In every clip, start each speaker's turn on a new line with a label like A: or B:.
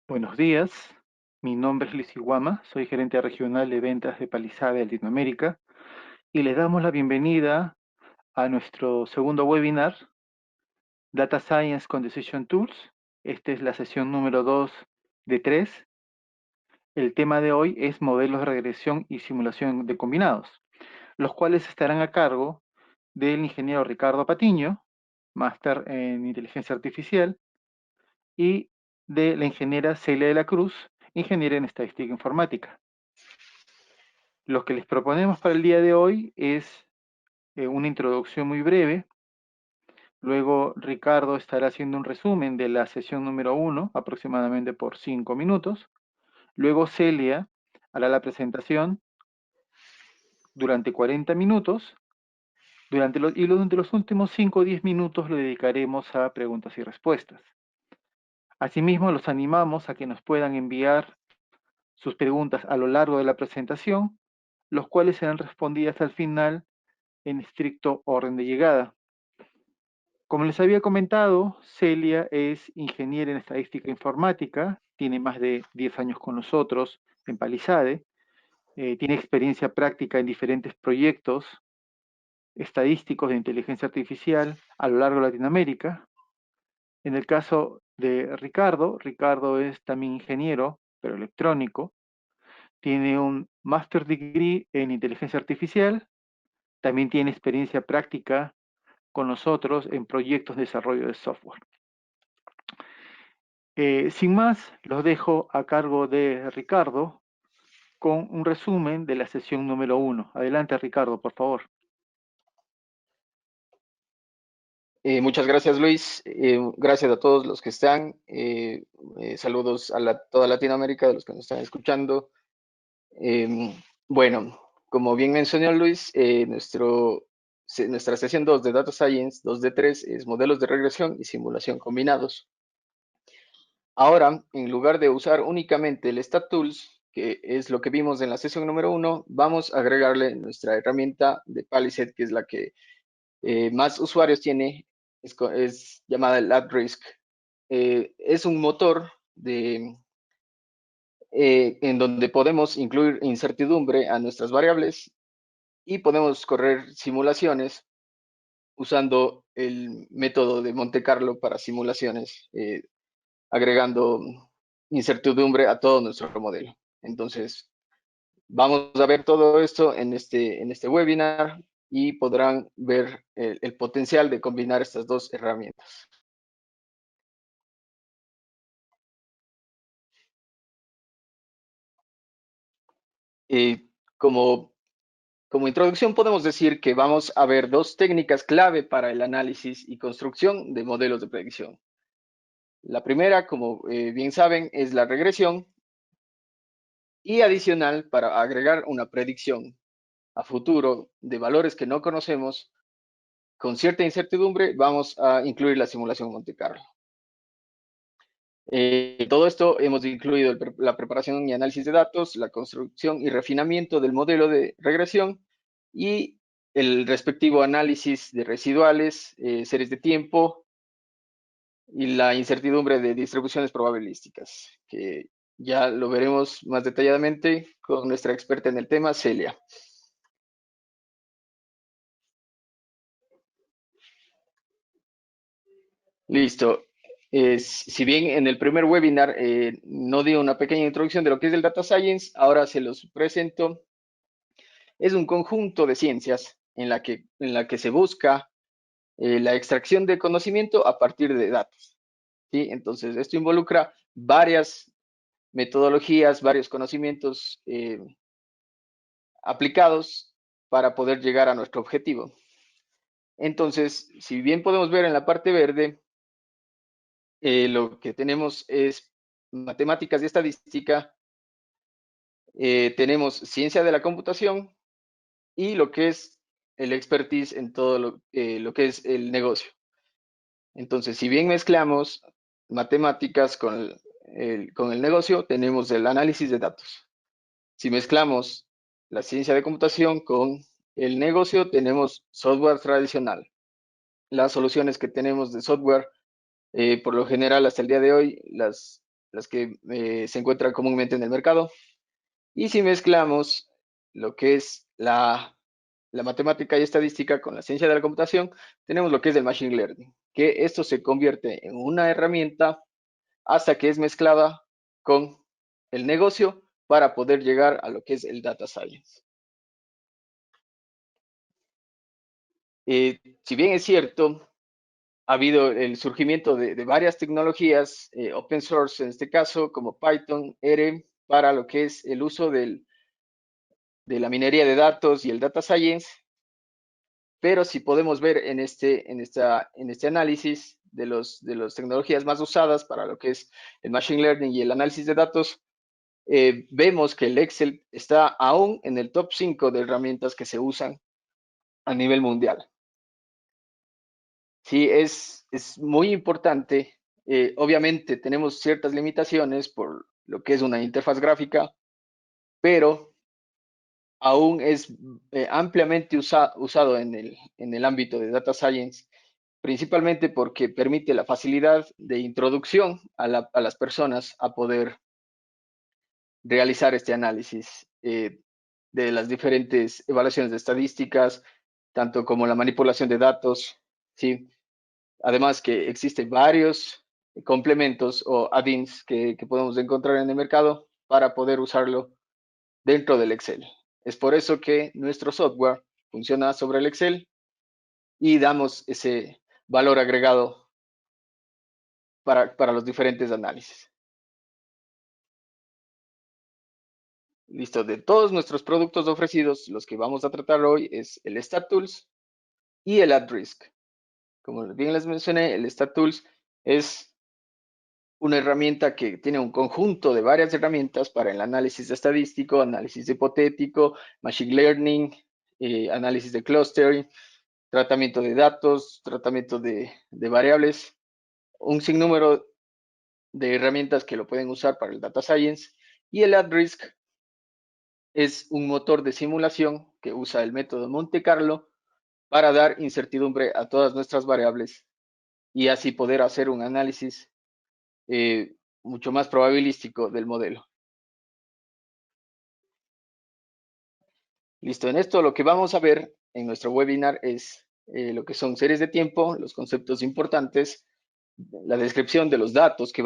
A: Buenos días, mi nombre es Luis Iguama, soy gerente regional de ventas de Palisade Latinoamérica y les damos la bienvenida a nuestro segundo webinar, Data Science con Decision Tools. Esta es la sesión número 2 de 3. El tema de hoy es modelos de regresión y simulación de combinados, los cuales estarán a cargo del ingeniero Ricardo Patiño, máster en inteligencia artificial, y de la ingeniera Celia de la Cruz, ingeniera en estadística informática. Lo que les proponemos para el día de hoy es una introducción muy breve. Luego Ricardo estará haciendo un resumen de la sesión número 1, aproximadamente por 5 minutos. Luego Celia hará la presentación durante 40 minutos. Durante los últimos 5 o 10 minutos lo dedicaremos a preguntas y respuestas. Asimismo, los animamos a que nos puedan enviar sus preguntas a lo largo de la presentación, los cuales serán respondidas al final en estricto orden de llegada. Como les había comentado, Celia es ingeniera en estadística informática, tiene más de 10 años con nosotros en Palisade, tiene experiencia práctica en diferentes proyectos estadísticos de inteligencia artificial a lo largo de Latinoamérica. En el caso de Ricardo, Ricardo es también ingeniero, pero electrónico, tiene un Master Degree en inteligencia artificial, también tiene experiencia práctica con nosotros en proyectos de desarrollo de software. Sin más, los dejo a cargo de Ricardo con un resumen de la sesión número 1. Adelante, Ricardo, por favor.
B: Muchas gracias, Luis. Gracias a todos los que están. Saludos a toda Latinoamérica, de los que nos están escuchando. Bueno, como bien mencionó Luis, nuestra sesión 2 de Data Science, 2 de 3, es modelos de regresión y simulación combinados. Ahora, en lugar de usar únicamente el StatTools, que es lo que vimos en la sesión número 1, vamos a agregarle nuestra herramienta de Palisade, que es la que más usuarios tiene, es llamada el AtRisk. Es un motor en donde podemos incluir incertidumbre a nuestras variables y podemos correr simulaciones usando el método de Monte Carlo para simulaciones, agregando incertidumbre a todo nuestro modelo. Entonces, vamos a ver todo esto en este webinar y podrán ver el potencial de combinar estas dos herramientas. Como, como introducción podemos decir que vamos a ver dos técnicas clave para el análisis y construcción de modelos de predicción. La primera, como bien saben, es la regresión y adicional para agregar una predicción a futuro de valores que no conocemos con cierta incertidumbre, vamos a incluir la simulación Monte Carlo. Todo esto hemos incluido la preparación y análisis de datos, la construcción y refinamiento del modelo de regresión y el respectivo análisis de residuales, series de tiempo y la incertidumbre de distribuciones probabilísticas, que ya lo veremos más detalladamente con nuestra experta en el tema, Celia. Listo. Si bien en el primer webinar no di una pequeña introducción de lo que es el Data Science, ahora se los presento. Es un conjunto de ciencias en la que se busca la extracción de conocimiento a partir de datos, ¿sí? Entonces, esto involucra varias metodologías, varios conocimientos aplicados para poder llegar a nuestro objetivo. Entonces, si bien podemos ver en la parte verde, lo que tenemos es matemáticas y estadística, tenemos ciencia de la computación y lo que es el expertise en todo lo que es el negocio. Entonces, si bien mezclamos matemáticas con el negocio, tenemos el análisis de datos. Si mezclamos la ciencia de computación con el negocio, tenemos software tradicional. Las soluciones que tenemos de software, por lo general hasta el día de hoy, las se encuentran comúnmente en el mercado. Y si mezclamos lo que es la matemática y estadística con la ciencia de la computación, tenemos lo que es el machine learning, que esto se convierte en una herramienta hasta que es mezclada con el negocio para poder llegar a lo que es el data science. Si bien es cierto, ha habido el surgimiento de varias tecnologías open source, en este caso, como Python, R, para lo que es el uso de la minería de datos y el data science, pero si podemos ver en este análisis de las tecnologías más usadas para lo que es el machine learning y el análisis de datos, vemos que el Excel está aún en el top 5 de herramientas que se usan a nivel mundial. Sí, es muy importante. Obviamente tenemos ciertas limitaciones por lo que es una interfaz gráfica, pero aún es ampliamente usado en el ámbito de data science, principalmente porque permite la facilidad de introducción a las personas a poder realizar este análisis de las diferentes evaluaciones de estadísticas, tanto como la manipulación de datos, ¿sí? Además que existen varios complementos o add-ins que podemos encontrar en el mercado para poder usarlo dentro del Excel. Es por eso que nuestro software funciona sobre el Excel y damos ese valor agregado para los diferentes análisis. Listo, de todos nuestros productos ofrecidos, los que vamos a tratar hoy es el StatTools y el AdRisk. Como bien les mencioné, el StatTools es una herramienta que tiene un conjunto de varias herramientas para el análisis estadístico, análisis hipotético, machine learning, análisis de clustering, tratamiento de datos, tratamiento de variables, un sinnúmero de herramientas que lo pueden usar para el data science. Y el AdRisk es un motor de simulación que usa el método Monte Carlo para dar incertidumbre a todas nuestras variables y así poder hacer un análisis mucho más probabilístico del modelo. Listo, en esto lo que vamos a ver en nuestro webinar es lo que son series de tiempo, los conceptos importantes, la descripción de los datos que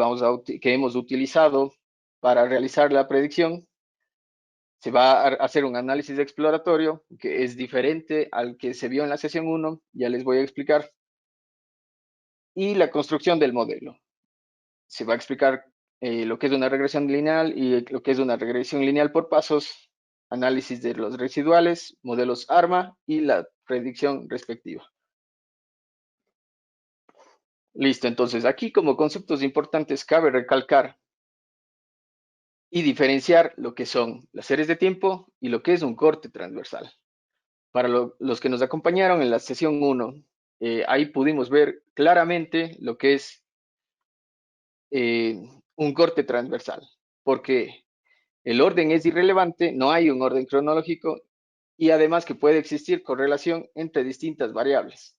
B: hemos utilizado para realizar la predicción. Se va a hacer un análisis exploratorio que es diferente al que se vio en la sesión 1, ya les voy a explicar, y la construcción del modelo. Se va a explicar lo que es una regresión lineal y lo que es una regresión lineal por pasos, análisis de los residuales, modelos ARMA y la predicción respectiva. Listo, entonces aquí como conceptos importantes cabe recalcar y diferenciar lo que son las series de tiempo y lo que es un corte transversal. Para los que nos acompañaron en la sesión 1, ahí pudimos ver claramente lo que es un corte transversal, porque el orden es irrelevante, no hay un orden cronológico y además que puede existir correlación entre distintas variables.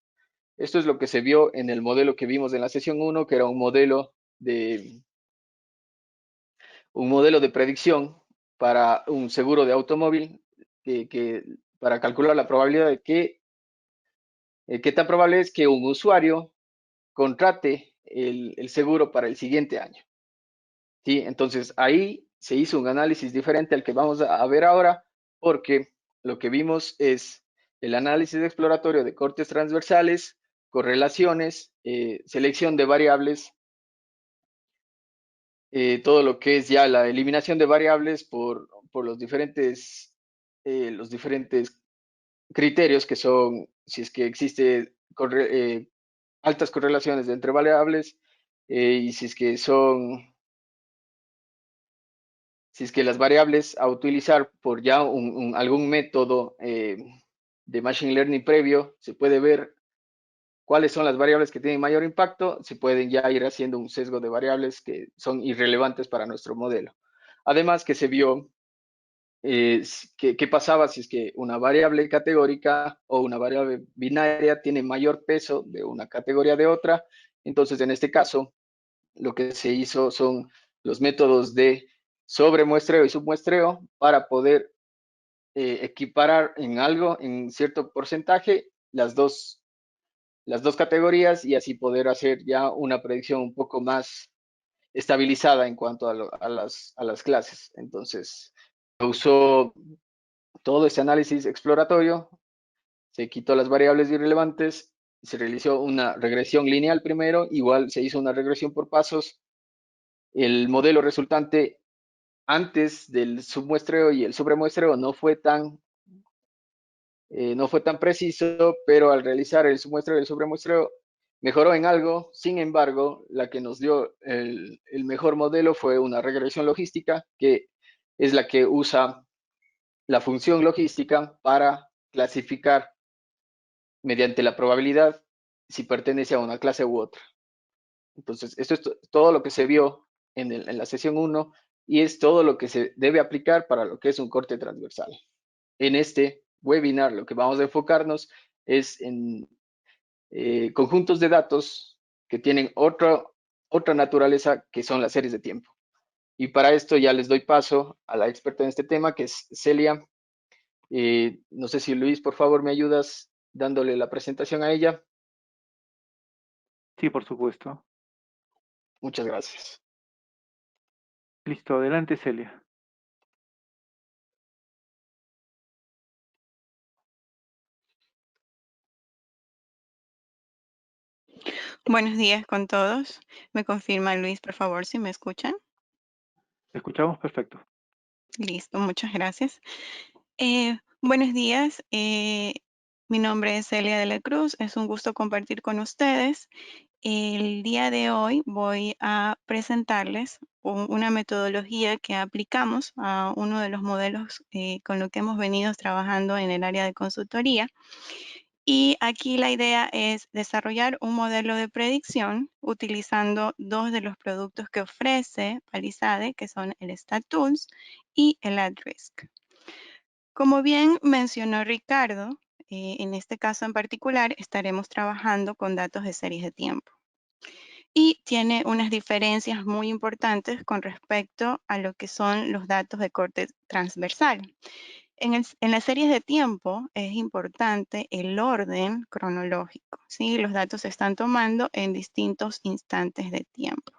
B: Esto es lo que se vio en el modelo que vimos en la sesión 1, que era un modelo de predicción para un seguro de automóvil, para calcular la probabilidad de qué tan probable es que un usuario contrate el seguro para el siguiente año. ¿Sí? Entonces ahí se hizo un análisis diferente al que vamos a ver ahora, porque lo que vimos es el análisis exploratorio de cortes transversales, correlaciones, selección de variables, todo lo que es ya la eliminación de variables por los diferentes criterios que son, si es que existe altas correlaciones entre variables y si es que las variables a utilizar por ya algún método de machine learning previo, se puede ver cuáles son las variables que tienen mayor impacto, se pueden ya ir haciendo un sesgo de variables que son irrelevantes para nuestro modelo. Además que se vio qué pasaba si es que una variable categórica o una variable binaria tiene mayor peso de una categoría de otra. Entonces, en este caso, lo que se hizo son los métodos de sobremuestreo y submuestreo para poder equiparar en algo, en cierto porcentaje, las dos categorías y así poder hacer ya una predicción un poco más estabilizada en cuanto a las clases. Entonces, usó todo ese análisis exploratorio, se quitó las variables irrelevantes, se realizó una regresión lineal primero, igual se hizo una regresión por pasos. El modelo resultante antes del submuestreo y el sobremuestreo no fue tan preciso, pero al realizar el submuestreo y el sobremuestreo mejoró en algo. Sin embargo, la que nos dio el mejor modelo fue una regresión logística, que es la que usa la función logística para clasificar mediante la probabilidad si pertenece a una clase u otra. Entonces, esto es todo lo que se vio en la sesión 1 y es todo lo que se debe aplicar para lo que es un corte transversal. En este webinar lo que vamos a enfocarnos es en conjuntos de datos que tienen otra naturaleza que son las series de tiempo. Y para esto ya les doy paso a la experta en este tema, que es Celia. No sé si Luis, por favor, me ayudas dándole la presentación a ella.
A: Sí, por supuesto.
B: Muchas gracias.
A: Listo, adelante, Celia.
C: Buenos días con todos. Me confirma Luis, por favor, si me escuchan.
A: Te escuchamos perfecto.
C: Listo, muchas gracias. Buenos días. Mi nombre es Celia de la Cruz. Es un gusto compartir con ustedes. El día de hoy voy a presentarles una metodología que aplicamos a uno de los modelos con lo que hemos venido trabajando en el área de consultoría. Y aquí la idea es desarrollar un modelo de predicción utilizando dos de los productos que ofrece Palisade, que son el StatTools y el AdRisk. Como bien mencionó Ricardo, en este caso en particular estaremos trabajando con datos de series de tiempo. Y tiene unas diferencias muy importantes con respecto a lo que son los datos de corte transversal. En las series de tiempo es importante el orden cronológico, ¿sí? Los datos se están tomando en distintos instantes de tiempo.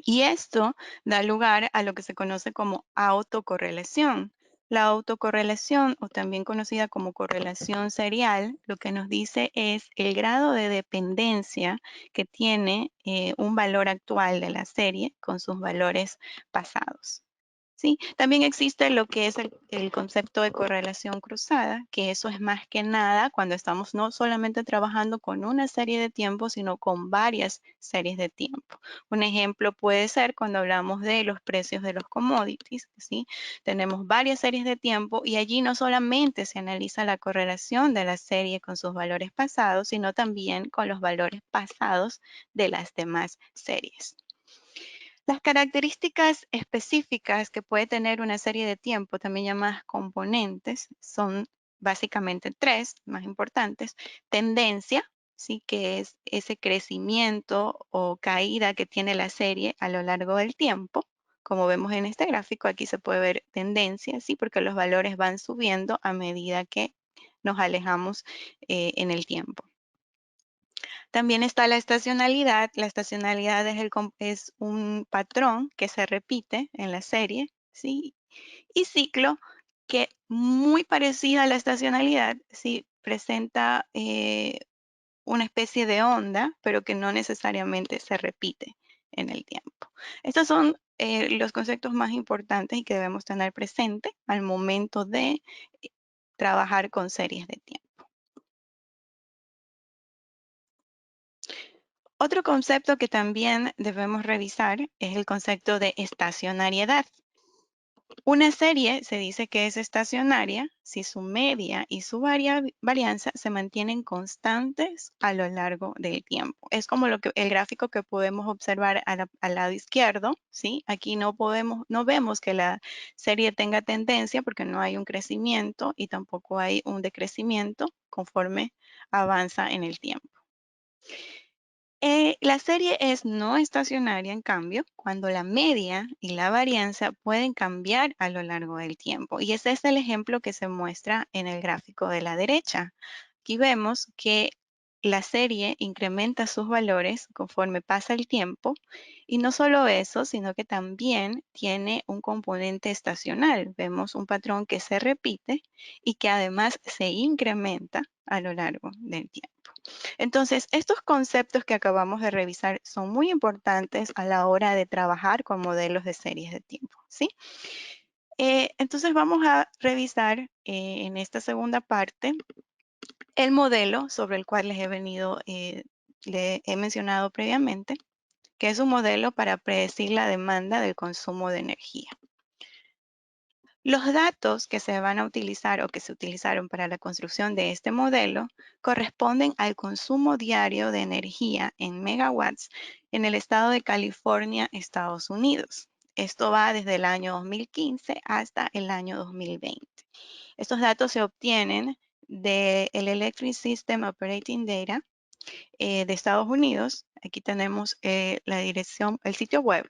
C: Y esto da lugar a lo que se conoce como autocorrelación. La autocorrelación, o también conocida como correlación serial, lo que nos dice es el grado de dependencia que tiene un valor actual de la serie con sus valores pasados. ¿Sí? También existe lo que es el concepto de correlación cruzada, que eso es más que nada cuando estamos no solamente trabajando con una serie de tiempo, sino con varias series de tiempo. Un ejemplo puede ser cuando hablamos de los precios de los commodities, ¿sí? Tenemos varias series de tiempo y allí no solamente se analiza la correlación de la serie con sus valores pasados, sino también con los valores pasados de las demás series. Las características específicas que puede tener una serie de tiempo, también llamadas componentes, son básicamente tres más importantes. Tendencia, ¿sí? Que es ese crecimiento o caída que tiene la serie a lo largo del tiempo. Como vemos en este gráfico, aquí se puede ver tendencia, ¿sí? Porque los valores van subiendo a medida que nos alejamos en el tiempo. También está la estacionalidad. La estacionalidad es un patrón que se repite en la serie, ¿sí? Y ciclo, que muy parecida a la estacionalidad, ¿sí? Presenta una especie de onda, pero que no necesariamente se repite en el tiempo. Estos son los conceptos más importantes y que debemos tener presente al momento de trabajar con series de tiempo. Otro concepto que también debemos revisar es el concepto de estacionariedad. Una serie se dice que es estacionaria si su media y su varianza se mantienen constantes a lo largo del tiempo. Es como el gráfico que podemos observar al lado izquierdo, ¿sí? Aquí no vemos que la serie tenga tendencia porque no hay un crecimiento y tampoco hay un decrecimiento conforme avanza en el tiempo. La serie es no estacionaria, en cambio, cuando la media y la varianza pueden cambiar a lo largo del tiempo. Y ese es el ejemplo que se muestra en el gráfico de la derecha. Aquí vemos que la serie incrementa sus valores conforme pasa el tiempo y no solo eso, sino que también tiene un componente estacional. Vemos un patrón que se repite y que además se incrementa a lo largo del tiempo. Entonces, estos conceptos que acabamos de revisar son muy importantes a la hora de trabajar con modelos de series de tiempo, ¿sí? Entonces, vamos a revisar en esta segunda parte el modelo sobre el cual le he mencionado previamente, que es un modelo para predecir la demanda del consumo de energía. Los datos que se van a utilizar o que se utilizaron para la construcción de este modelo corresponden al consumo diario de energía en megawatts en el estado de California, Estados Unidos. Esto va desde el año 2015 hasta el año 2020. Estos datos se obtienen del Electric System Operating Data de Estados Unidos. Aquí tenemos la dirección, el sitio web.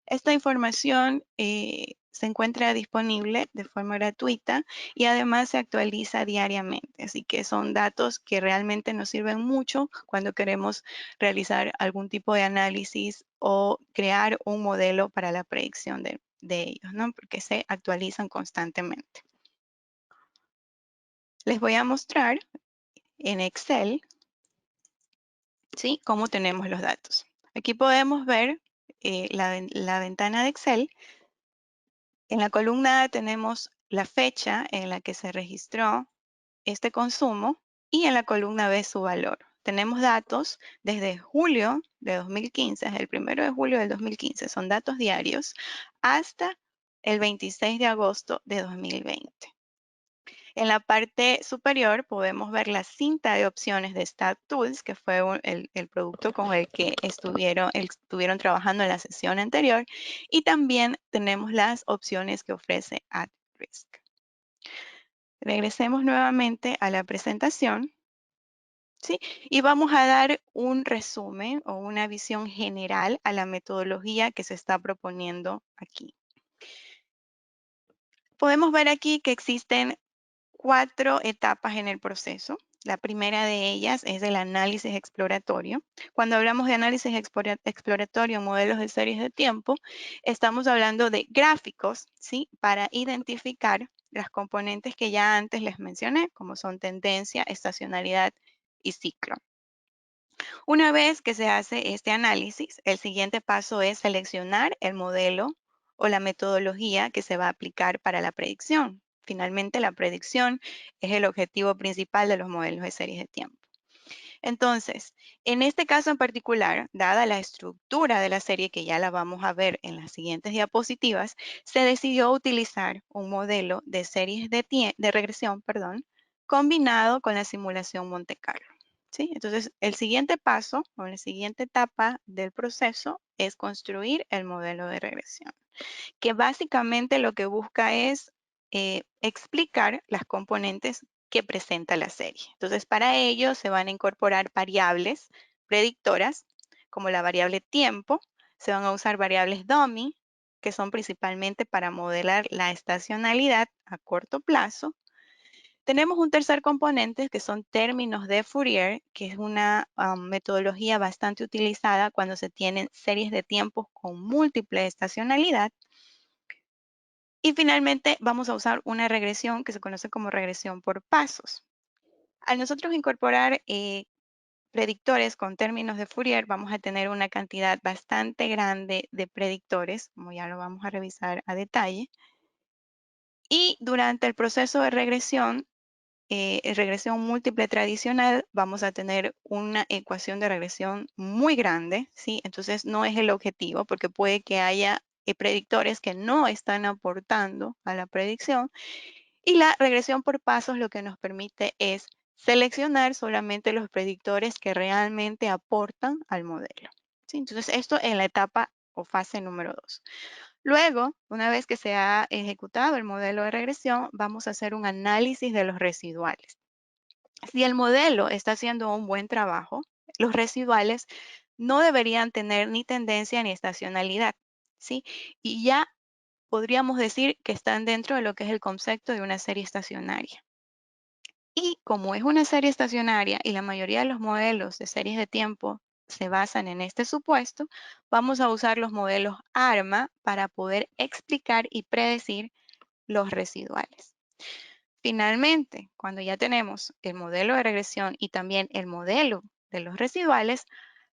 C: Esta información se encuentra disponible de forma gratuita y además se actualiza diariamente. Así que son datos que realmente nos sirven mucho cuando queremos realizar algún tipo de análisis o crear un modelo para la predicción de ellos, ¿no? Porque se actualizan constantemente. Les voy a mostrar en Excel, ¿sí?, cómo tenemos los datos. Aquí podemos ver la ventana de Excel. En la columna A tenemos la fecha en la que se registró este consumo y en la columna B su valor. Tenemos datos desde julio de 2015, desde el 1 de julio del 2015, son datos diarios, hasta el 26 de agosto de 2020. En la parte superior podemos ver la cinta de opciones de StatTools, que fue el producto con el que estuvieron trabajando en la sesión anterior, y también tenemos las opciones que ofrece AtRisk. Regresemos nuevamente a la presentación, ¿sí? Y vamos a dar un resumen o una visión general a la metodología que se está proponiendo aquí. Podemos ver aquí que existen 4 etapas en el proceso. La primera de ellas es el análisis exploratorio. Cuando hablamos de análisis exploratorio en modelos de series de tiempo, estamos hablando de gráficos, ¿sí?, para identificar las componentes que ya antes les mencioné, como son tendencia, estacionalidad y ciclo. Una vez que se hace este análisis, el siguiente paso es seleccionar el modelo o la metodología que se va a aplicar para la predicción. Finalmente, la predicción es el objetivo principal de los modelos de series de tiempo. Entonces, en este caso en particular, dada la estructura de la serie que ya la vamos a ver en las siguientes diapositivas, se decidió utilizar un modelo de series de regresión, combinado con la simulación Monte Carlo, ¿sí? Entonces, el siguiente paso o la siguiente etapa del proceso es construir el modelo de regresión, que básicamente lo que busca es explicar las componentes que presenta la serie. Entonces, para ello se van a incorporar variables predictoras, como la variable tiempo. Se van a usar variables dummy, que son principalmente para modelar la estacionalidad a corto plazo. Tenemos un tercer componente que son términos de Fourier, que es una metodología bastante utilizada cuando se tienen series de tiempos con múltiple estacionalidad. Y finalmente vamos a usar una regresión que se conoce como regresión por pasos. Al nosotros incorporar predictores con términos de Fourier, vamos a tener una cantidad bastante grande de predictores, como ya lo vamos a revisar a detalle. Y durante el proceso de regresión múltiple tradicional, vamos a tener una ecuación de regresión muy grande, ¿sí? Entonces no es el objetivo, porque puede que haya predictores que no están aportando a la predicción. Y la regresión por pasos lo que nos permite es seleccionar solamente los predictores que realmente aportan al modelo, ¿sí? Entonces esto en la etapa o fase número 2. Luego, una vez que se ha ejecutado el modelo de regresión, vamos a hacer un análisis de los residuales. Si el modelo está haciendo un buen trabajo, los residuales no deberían tener ni tendencia ni estacionalidad, ¿sí? Y ya podríamos decir que están dentro de lo que es el concepto de una serie estacionaria. Y como es una serie estacionaria y la mayoría de los modelos de series de tiempo se basan en este supuesto, vamos a usar los modelos ARMA para poder explicar y predecir los residuales. Finalmente, cuando ya tenemos el modelo de regresión y también el modelo de los residuales,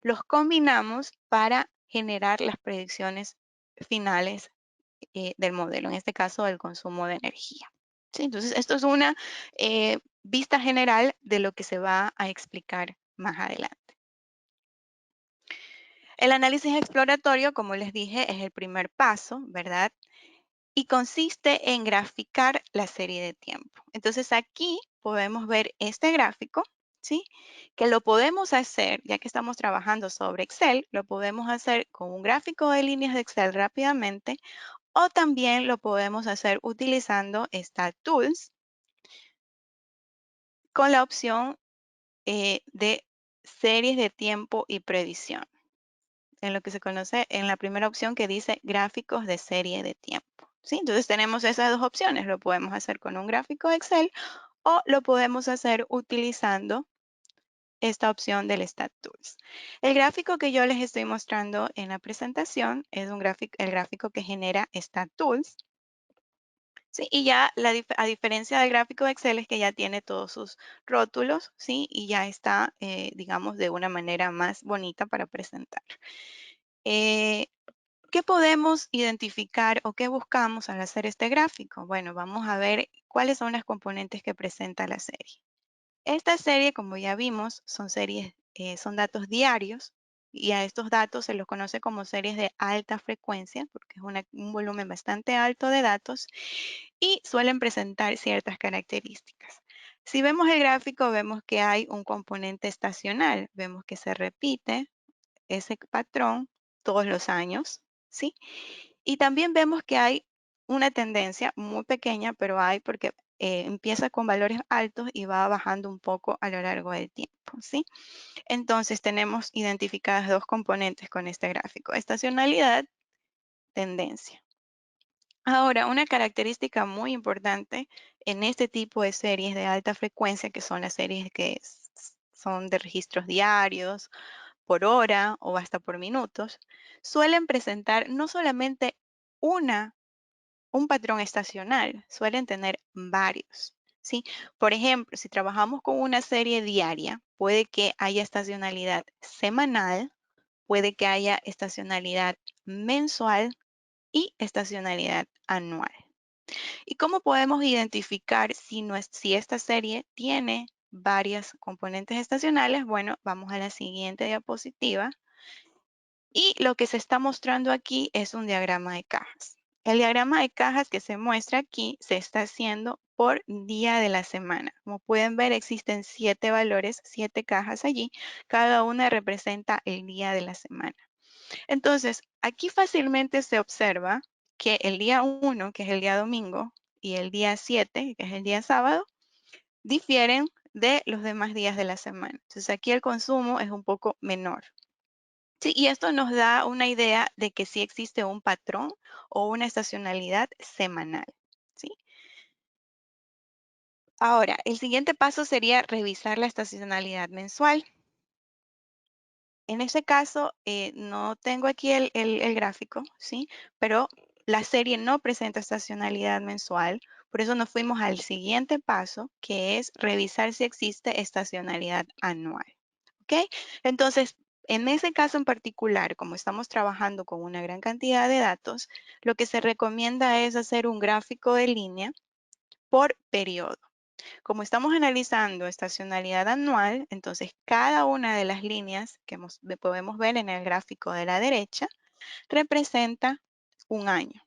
C: los combinamos para generar las predicciones finales del modelo, en este caso del consumo de energía. ¿Sí? Entonces, esto es una vista general de lo que se va a explicar más adelante. El análisis exploratorio, como les dije, es el primer paso, ¿verdad? Y consiste en graficar la serie de tiempo. Entonces, aquí podemos ver este gráfico, ¿sí? Que lo podemos hacer, ya que estamos trabajando sobre Excel, lo podemos hacer con un gráfico de líneas de Excel rápidamente, o también lo podemos hacer utilizando StatTools con la opción de series de tiempo y previsión, en lo que se conoce en la primera opción que dice gráficos de serie de tiempo. ¿Sí? Entonces tenemos esas dos opciones, lo podemos hacer con un gráfico de Excel o lo podemos hacer utilizando esta opción del StatTools. El gráfico que yo les estoy mostrando en la presentación es el gráfico que genera StatTools. Sí, y ya a diferencia del gráfico de Excel es que ya tiene todos sus rótulos, ¿sí? Y ya está, digamos, de una manera más bonita para presentar. Eh, ¿Qué podemos identificar o qué buscamos al hacer este gráfico? Bueno, vamos a ver cuáles son las componentes que presenta la serie. Esta serie, como ya vimos, son datos diarios y a estos datos se los conoce como series de alta frecuencia porque es un volumen bastante alto de datos y suelen presentar ciertas características. Si vemos el gráfico, vemos que hay un componente estacional, vemos que se repite ese patrón todos los años, ¿sí? Y también vemos que hay una tendencia muy pequeña, pero hay porque empieza con valores altos y va bajando un poco a lo largo del tiempo, ¿sí? Entonces tenemos identificadas dos componentes con este gráfico, estacionalidad, tendencia. Ahora, una característica muy importante en este tipo de series de alta frecuencia, que son las series que son de registros diarios, por hora o hasta por minutos, suelen presentar no solamente un patrón estacional, suelen tener varios, ¿sí? Por ejemplo, si trabajamos con una serie diaria, puede que haya estacionalidad semanal, puede que haya estacionalidad mensual y estacionalidad anual. ¿Y cómo podemos identificar si esta serie tiene varias componentes estacionales? Bueno, vamos a la siguiente diapositiva. Y lo que se está mostrando aquí es un diagrama de cajas. El diagrama de cajas que se muestra aquí se está haciendo por día de la semana. Como pueden ver, existen 7 valores, 7 cajas allí. Cada una representa el día de la semana. Entonces, aquí fácilmente se observa que el día 1, que es el día domingo, y el día 7, que es el día sábado, difieren de los demás días de la semana. Entonces, aquí el consumo es un poco menor. Sí, y esto nos da una idea de que sí existe un patrón o una estacionalidad semanal, ¿sí? Ahora, el siguiente paso sería revisar la estacionalidad mensual. En ese caso, no tengo aquí el gráfico, ¿sí? Pero la serie no presenta estacionalidad mensual, por eso nos fuimos al siguiente paso, que es revisar si existe estacionalidad anual, ¿ok? Entonces, en ese caso en particular, como estamos trabajando con una gran cantidad de datos, lo que se recomienda es hacer un gráfico de línea por periodo. Como estamos analizando estacionalidad anual, entonces cada una de las líneas que podemos ver en el gráfico de la derecha representa un año.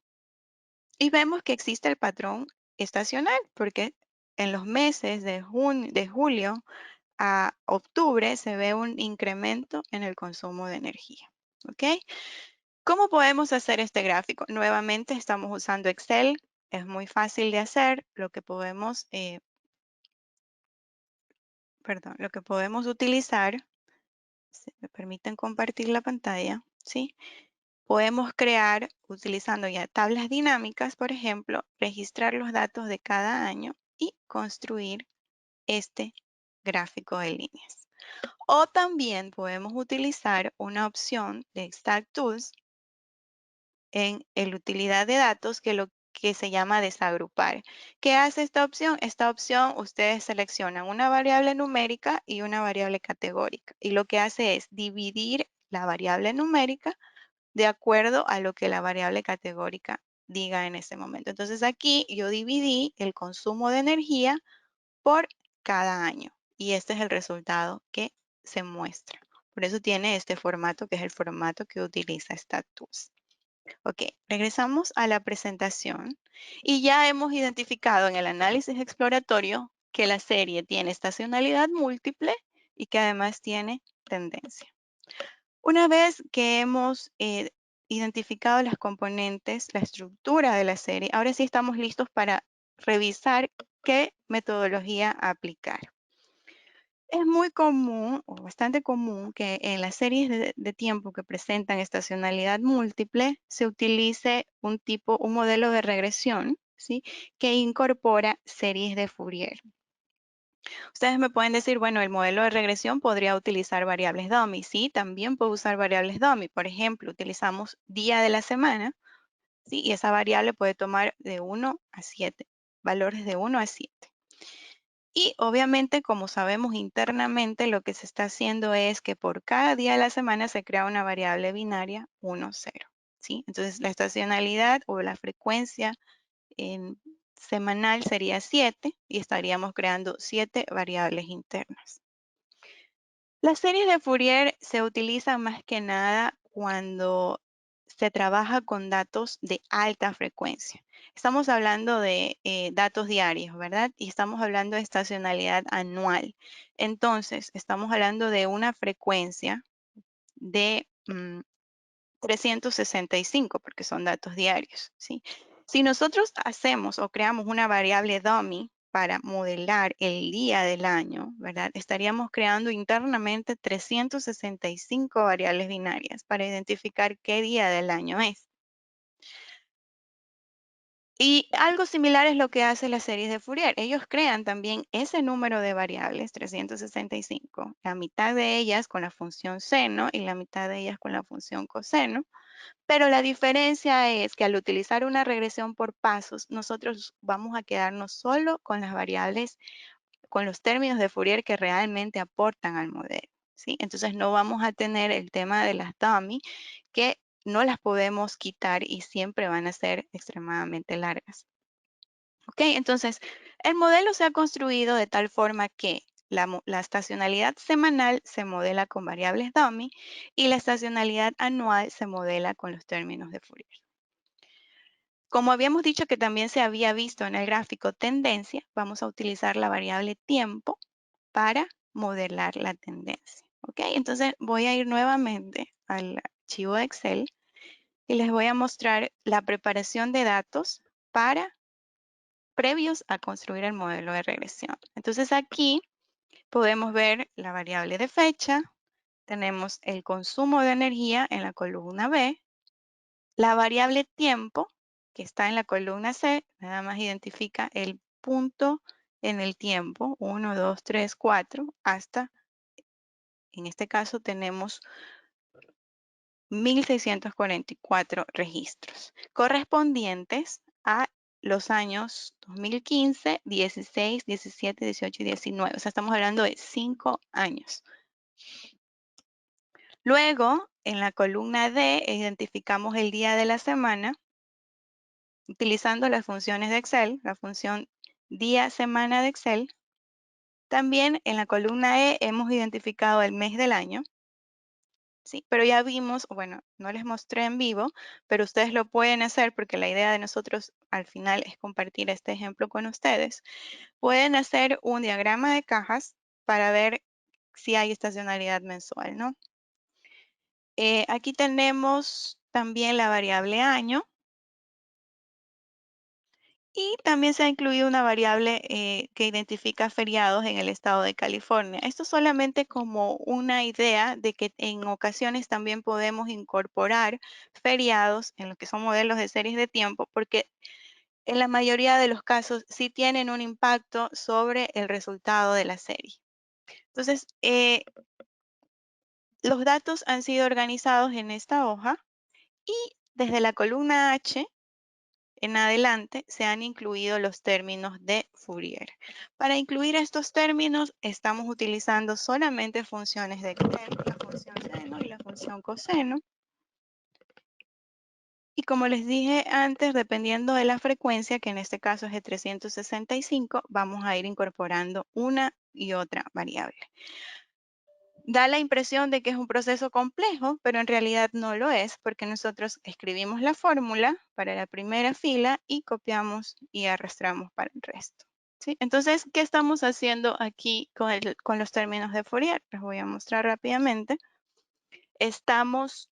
C: Y vemos que existe el patrón estacional, porque en los meses de julio a octubre se ve un incremento en el consumo de energía. ¿Ok? ¿Cómo podemos hacer este gráfico? Nuevamente estamos usando Excel. Es muy fácil de hacer. Lo que podemos utilizar Si me permiten compartir la pantalla, ¿sí? Podemos crear, utilizando ya tablas dinámicas, por ejemplo, registrar los datos de cada año y construir este gráfico de líneas. O también podemos utilizar una opción de Stack Tools en el utilidad de datos que lo que se llama desagrupar. ¿Qué hace esta opción? Esta opción ustedes seleccionan una variable numérica y una variable categórica. Y lo que hace es dividir la variable numérica de acuerdo a lo que la variable categórica diga en ese momento. Entonces aquí yo dividí el consumo de energía por cada año y este es el resultado que se muestra. Por eso tiene este formato que es el formato que utiliza StatTools. Ok, regresamos a la presentación y ya hemos identificado en el análisis exploratorio que la serie tiene estacionalidad múltiple y que además tiene tendencia. Una vez que hemos identificado las componentes, la estructura de la serie, ahora sí estamos listos para revisar qué metodología aplicar. Es muy común o bastante común que en las series de tiempo que presentan estacionalidad múltiple se utilice un modelo de regresión, ¿sí? Que incorpora series de Fourier. Ustedes me pueden decir, bueno, el modelo de regresión podría utilizar variables dummy. Sí, también puedo usar variables dummy. Por ejemplo, utilizamos día de la semana, ¿sí? Y esa variable puede tomar de 1 a 7, valores de 1 a 7. Y obviamente, como sabemos internamente, lo que se está haciendo es que por cada día de la semana se crea una variable binaria 1, 0, ¿sí? Entonces, la estacionalidad o la frecuencia en semanal sería 7 y estaríamos creando 7 variables internas. Las series de Fourier se utilizan más que nada cuando se trabaja con datos de alta frecuencia. Estamos hablando de datos diarios, ¿verdad? Y estamos hablando de estacionalidad anual. Entonces, estamos hablando de una frecuencia de 365, porque son datos diarios, ¿sí? Si nosotros hacemos o creamos una variable dummy para modelar el día del año, ¿verdad? Estaríamos creando internamente 365 variables binarias para identificar qué día del año es. Y algo similar es lo que hace las series de Fourier. Ellos crean también ese número de variables, 365, la mitad de ellas con la función seno y la mitad de ellas con la función coseno. Pero la diferencia es que al utilizar una regresión por pasos, nosotros vamos a quedarnos solo con las variables, con los términos de Fourier que realmente aportan al modelo, ¿sí? Entonces no vamos a tener el tema de las dummy, que no las podemos quitar y siempre van a ser extremadamente largas. ¿Ok? Entonces, el modelo se ha construido de tal forma que la estacionalidad semanal se modela con variables dummy y la estacionalidad anual se modela con los términos de Fourier. Como habíamos dicho que también se había visto en el gráfico tendencia, vamos a utilizar la variable tiempo para modelar la tendencia. ¿Ok? Entonces voy a ir nuevamente al archivo de Excel y les voy a mostrar la preparación de datos previos a construir el modelo de regresión. Entonces aquí podemos ver la variable de fecha, tenemos el consumo de energía en la columna B, la variable tiempo que está en la columna C, nada más identifica el punto en el tiempo, 1, 2, 3, 4, hasta, en este caso tenemos 1.644 registros, correspondientes a los años 2015, 16, 17, 18 y 19. O sea, estamos hablando de 5 años. Luego, en la columna D, identificamos el día de la semana utilizando las funciones de Excel, la función día-semana de Excel. También en la columna E hemos identificado el mes del año. Sí, pero ya vimos, bueno, no les mostré en vivo, pero ustedes lo pueden hacer porque la idea de nosotros al final es compartir este ejemplo con ustedes. Pueden hacer un diagrama de cajas para ver si hay estacionalidad mensual, ¿no? Aquí tenemos también la variable año Y también se ha incluido una variable que identifica feriados en el estado de California. Esto solamente como una idea de que en ocasiones también podemos incorporar feriados en lo que son modelos de series de tiempo, porque en la mayoría de los casos sí tienen un impacto sobre el resultado de la serie. Entonces, los datos han sido organizados en esta hoja y desde la columna H en adelante se han incluido los términos de Fourier. Para incluir estos términos estamos utilizando solamente funciones de Excel, la función seno y la función coseno. Y como les dije antes, dependiendo de la frecuencia, que en este caso es de 365, vamos a ir incorporando una y otra variable. Da la impresión de que es un proceso complejo, pero en realidad no lo es, porque nosotros escribimos la fórmula para la primera fila y copiamos y arrastramos para el resto. ¿Sí? Entonces, ¿qué estamos haciendo aquí con los términos de Fourier? Les voy a mostrar rápidamente. Estamos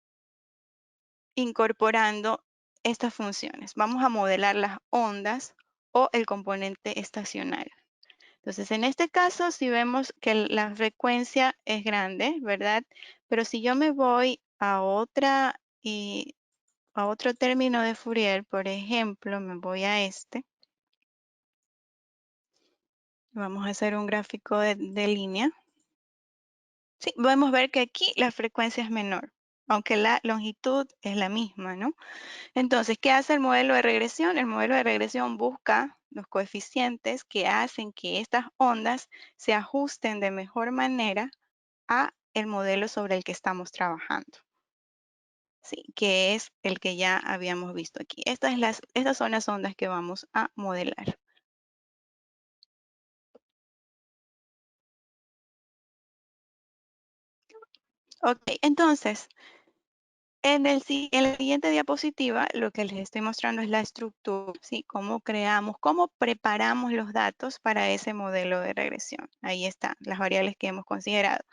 C: incorporando estas funciones. Vamos a modelar las ondas o el componente estacional. Entonces, en este caso, si vemos que la frecuencia es grande, ¿verdad? Pero si yo me voy a otro término de Fourier, por ejemplo, me voy a este. Vamos a hacer un gráfico de línea. Sí, podemos ver que aquí la frecuencia es menor, aunque la longitud es la misma, ¿no? Entonces, ¿qué hace el modelo de regresión? El modelo de regresión busca los coeficientes que hacen que estas ondas se ajusten de mejor manera a el modelo sobre el que estamos trabajando. Sí, que es el que ya habíamos visto aquí. Estas son las ondas que vamos a modelar. Ok, entonces, en la siguiente diapositiva, lo que les estoy mostrando es la estructura, ¿sí? Cómo creamos, cómo preparamos los datos para ese modelo de regresión. Ahí están las variables que hemos considerado.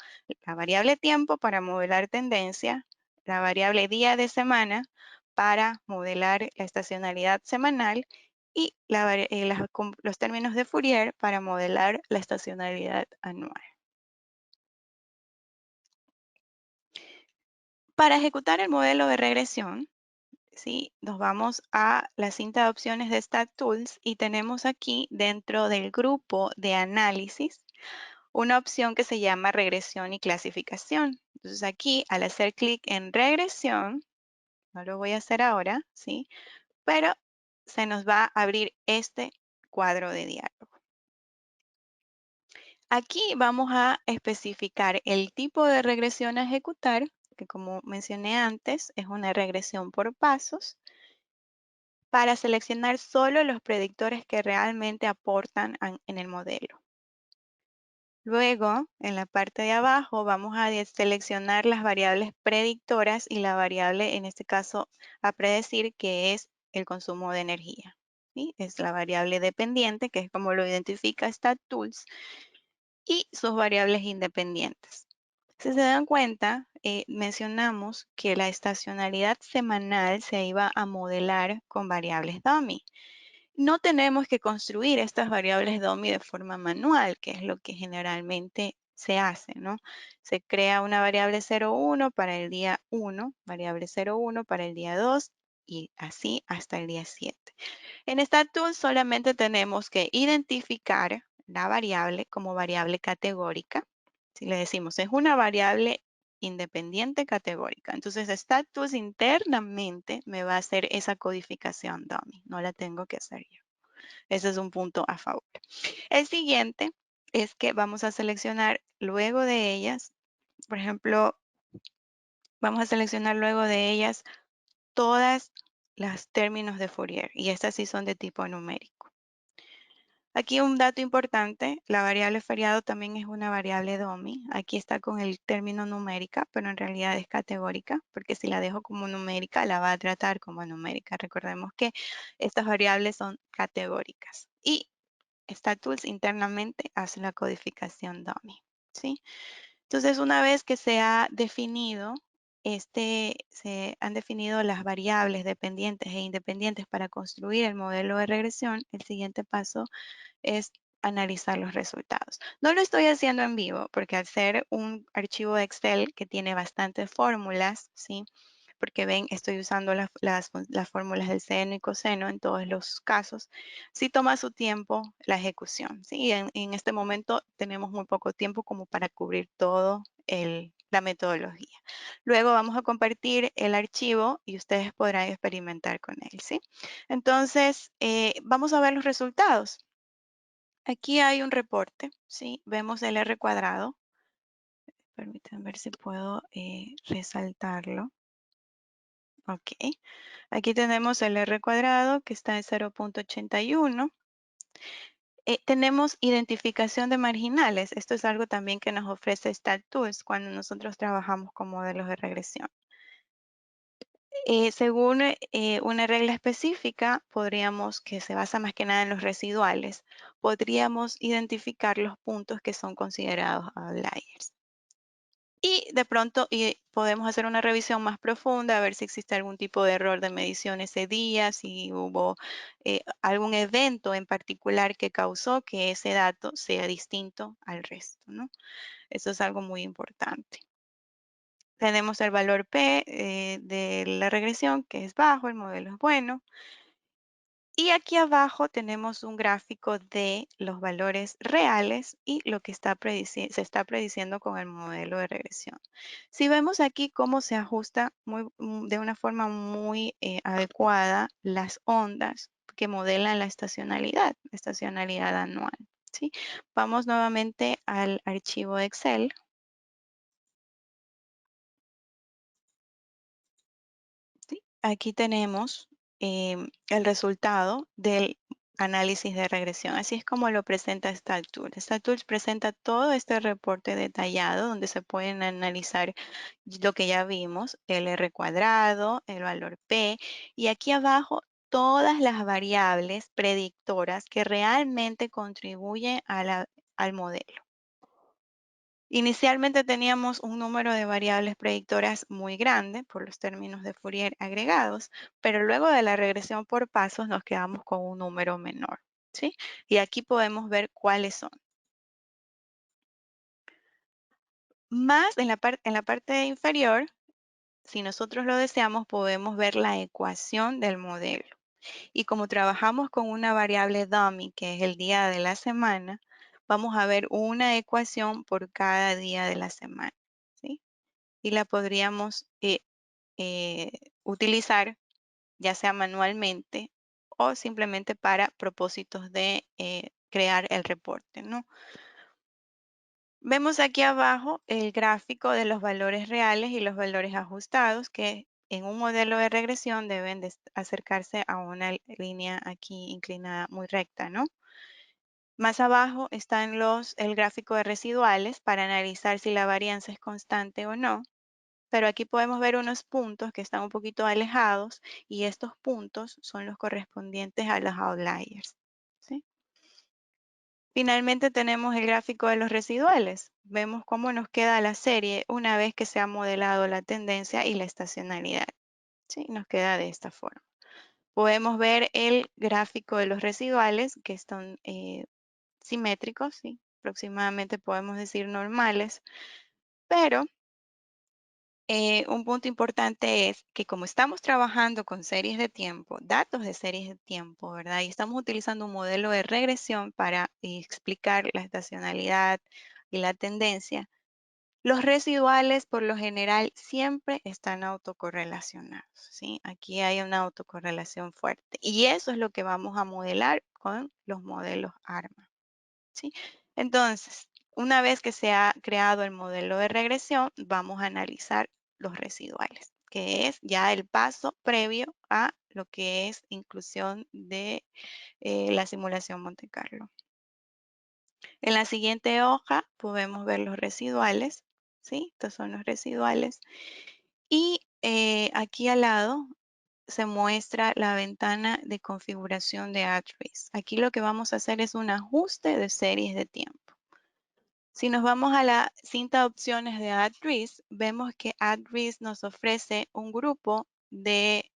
C: La variable tiempo para modelar tendencia, la variable día de semana para modelar la estacionalidad semanal y los términos de Fourier para modelar la estacionalidad anual. Para ejecutar el modelo de regresión, ¿sí? Nos vamos a la cinta de opciones de StatTools y tenemos aquí dentro del grupo de análisis una opción que se llama regresión y clasificación. Entonces aquí al hacer clic en regresión, no lo voy a hacer ahora, ¿sí? Pero se nos va a abrir este cuadro de diálogo. Aquí vamos a especificar el tipo de regresión a ejecutar, que como mencioné antes, es una regresión por pasos, para seleccionar solo los predictores que realmente aportan en el modelo. Luego, en la parte de abajo, vamos a seleccionar las variables predictoras y la variable, en este caso, a predecir, que es el consumo de energía. ¿Sí? Es la variable dependiente, que es como lo identifica StatTools, y sus variables independientes. Si se dan cuenta, mencionamos que la estacionalidad semanal se iba a modelar con variables dummy. No tenemos que construir estas variables dummy de forma manual, que es lo que generalmente se hace, ¿no? Se crea una variable 0,1 para el día 1, variable 0,1 para el día 2 y así hasta el día 7. En StatTools solamente tenemos que identificar la variable como variable categórica. Si le decimos es una variable independiente categórica, entonces StatTools internamente me va a hacer esa codificación dummy, no la tengo que hacer yo. Ese es un punto a favor. El siguiente es que vamos a seleccionar luego de ellas, por ejemplo, vamos a seleccionar luego de ellas todas las términos de Fourier y estas sí son de tipo numérico. Aquí un dato importante, la variable feriado también es una variable dummy. Aquí está con el término numérica, pero en realidad es categórica, porque si la dejo como numérica, la va a tratar como numérica. Recordemos que estas variables son categóricas. Y StatTools internamente hace la codificación dummy, ¿sí? Entonces, una vez que se ha definido se han definido las variables dependientes e independientes para construir el modelo de regresión, el siguiente paso es analizar los resultados. No lo estoy haciendo en vivo porque al ser un archivo de Excel que tiene bastantes fórmulas, ¿sí? Porque ven, estoy usando las fórmulas del seno y coseno en todos los casos, sí toma su tiempo la ejecución, ¿sí? Y en este momento tenemos muy poco tiempo como para cubrir todo la metodología. Luego vamos a compartir el archivo y ustedes podrán experimentar con él, ¿sí? Entonces, vamos a ver los resultados. Aquí hay un reporte, ¿sí? Vemos el R cuadrado. Permítanme ver si puedo resaltarlo. Ok. Aquí tenemos el R cuadrado que está en 0.81. Tenemos identificación de marginales. Esto es algo también que nos ofrece StatTools cuando nosotros trabajamos con modelos de regresión. Según una regla específica, que se basa más que nada en los residuales, podríamos identificar los puntos que son considerados outliers. Y de pronto podemos hacer una revisión más profunda, a ver si existe algún tipo de error de medición ese día, si hubo algún evento en particular que causó que ese dato sea distinto al resto, ¿no? Eso es algo muy importante. Tenemos el valor P de la regresión, que es bajo, el modelo es bueno. Y aquí abajo tenemos un gráfico de los valores reales y lo que se está prediciendo con el modelo de regresión. Si vemos aquí cómo se ajusta de una forma muy adecuada las ondas que modelan la estacionalidad anual, ¿sí? Vamos nuevamente al archivo de Excel. ¿Sí? Aquí tenemos el resultado del análisis de regresión. Así es como lo presenta StatTools. StatTools presenta todo este reporte detallado donde se pueden analizar lo que ya vimos, el R cuadrado, el valor P, y aquí abajo todas las variables predictoras que realmente contribuyen al modelo. Inicialmente teníamos un número de variables predictoras muy grande por los términos de Fourier agregados, pero luego de la regresión por pasos nos quedamos con un número menor, ¿sí? Y aquí podemos ver cuáles son. Más en la parte inferior, si nosotros lo deseamos, podemos ver la ecuación del modelo. Y como trabajamos con una variable dummy, que es el día de la semana, vamos a ver una ecuación por cada día de la semana, ¿sí? Y la podríamos utilizar ya sea manualmente o simplemente para propósitos de crear el reporte, ¿no? Vemos aquí abajo el gráfico de los valores reales y los valores ajustados que en un modelo de regresión deben de acercarse a una línea aquí inclinada muy recta, ¿no? Más abajo están el gráfico de residuales para analizar si la varianza es constante o no. Pero aquí podemos ver unos puntos que están un poquito alejados y estos puntos son los correspondientes a los outliers, ¿sí? Finalmente tenemos el gráfico de los residuales. Vemos cómo nos queda la serie una vez que se ha modelado la tendencia y la estacionalidad, ¿sí? Nos queda de esta forma. Podemos ver el gráfico de los residuales que están simétricos, ¿sí? Aproximadamente podemos decir normales, pero un punto importante es que como estamos trabajando con series de tiempo, datos de series de tiempo, ¿verdad? Y estamos utilizando un modelo de regresión para explicar la estacionalidad y la tendencia, los residuales por lo general siempre están autocorrelacionados, ¿sí? Aquí hay una autocorrelación fuerte y eso es lo que vamos a modelar con los modelos ARMA, ¿sí? Entonces, una vez que se ha creado el modelo de regresión, vamos a analizar los residuales, que es ya el paso previo a lo que es inclusión de la simulación Monte Carlo. En la siguiente hoja podemos ver los residuales, ¿sí? Estos son los residuales. Y aquí al lado se muestra la ventana de configuración de Address. Aquí lo que vamos a hacer es un ajuste de series de tiempo. Si nos vamos a la cinta de opciones de AdRIS, vemos que AdRIS nos ofrece un grupo de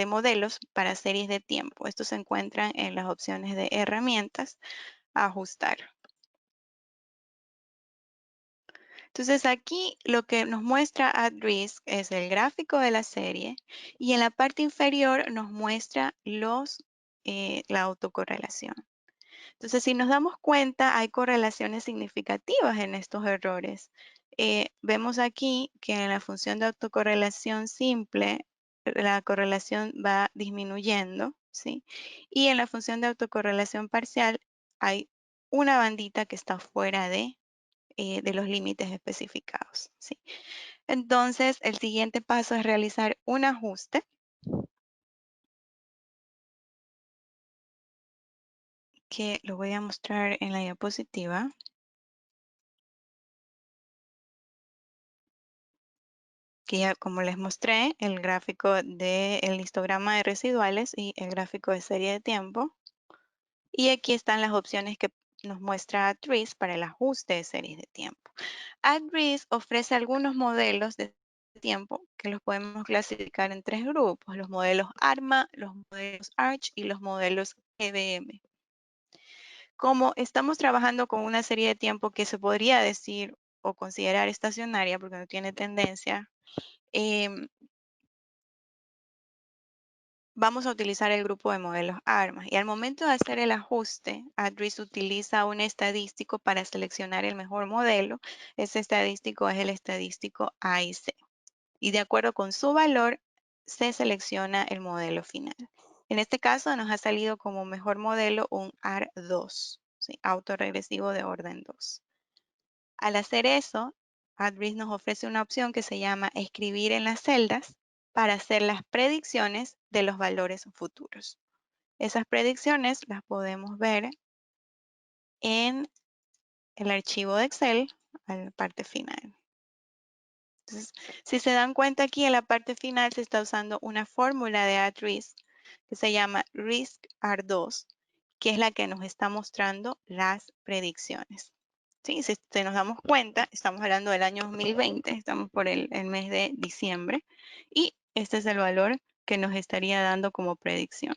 C: modelos para series de tiempo. Estos se encuentran en las opciones de herramientas, ajustar. Entonces aquí lo que nos muestra AdRIS es el gráfico de la serie y en la parte inferior nos muestra la autocorrelación. Entonces, si nos damos cuenta, hay correlaciones significativas en estos errores. Vemos aquí que en la función de autocorrelación simple, la correlación va disminuyendo, ¿sí? Y en la función de autocorrelación parcial hay una bandita que está fuera de los límites especificados, ¿sí? Entonces, el siguiente paso es realizar un ajuste. Que lo voy a mostrar en la diapositiva. Que ya como les mostré, el gráfico del histograma de residuales y el gráfico de serie de tiempo. Y aquí están las opciones que nos muestra AdRIS para el ajuste de series de tiempo. AdRIS ofrece algunos modelos de tiempo que los podemos clasificar en 3 grupos: los modelos ARMA, los modelos ARCH y los modelos EBM. Como estamos trabajando con una serie de tiempo que se podría decir o considerar estacionaria porque no tiene tendencia, vamos a utilizar el grupo de modelos ARMA y al momento de hacer el ajuste, AdRIS utiliza un estadístico para seleccionar el mejor modelo. Ese estadístico es el estadístico AIC y de acuerdo con su valor se selecciona el modelo final. En este caso nos ha salido como mejor modelo un AR2, ¿sí? Autorregresivo de orden 2. Al hacer eso, AdRIS nos ofrece una opción que se llama escribir en las celdas para hacer las predicciones de los valores futuros. Esas predicciones las podemos ver en el archivo de Excel, a la parte final. Entonces, si se dan cuenta aquí en la parte final se está usando una fórmula de AdRIS que se llama RISC-R2, que es la que nos está mostrando las predicciones. ¿Sí? Si nos damos cuenta, estamos hablando del año 2020, estamos por el mes de diciembre, y este es el valor que nos estaría dando como predicción.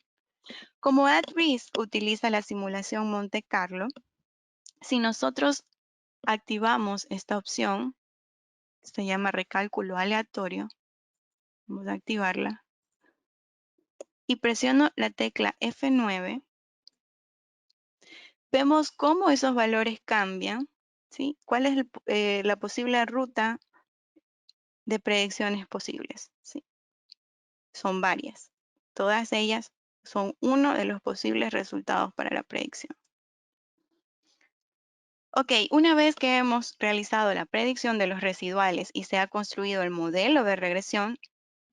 C: Como AdRIS utiliza la simulación Monte Carlo, si nosotros activamos esta opción, se llama recálculo aleatorio, vamos a activarla, y presiono la tecla F9, vemos cómo esos valores cambian, ¿sí? ¿Cuál es la posible ruta de predicciones posibles? ¿Sí? Son varias. Todas ellas son uno de los posibles resultados para la predicción. Ok, una vez que hemos realizado la predicción de los residuales y se ha construido el modelo de regresión,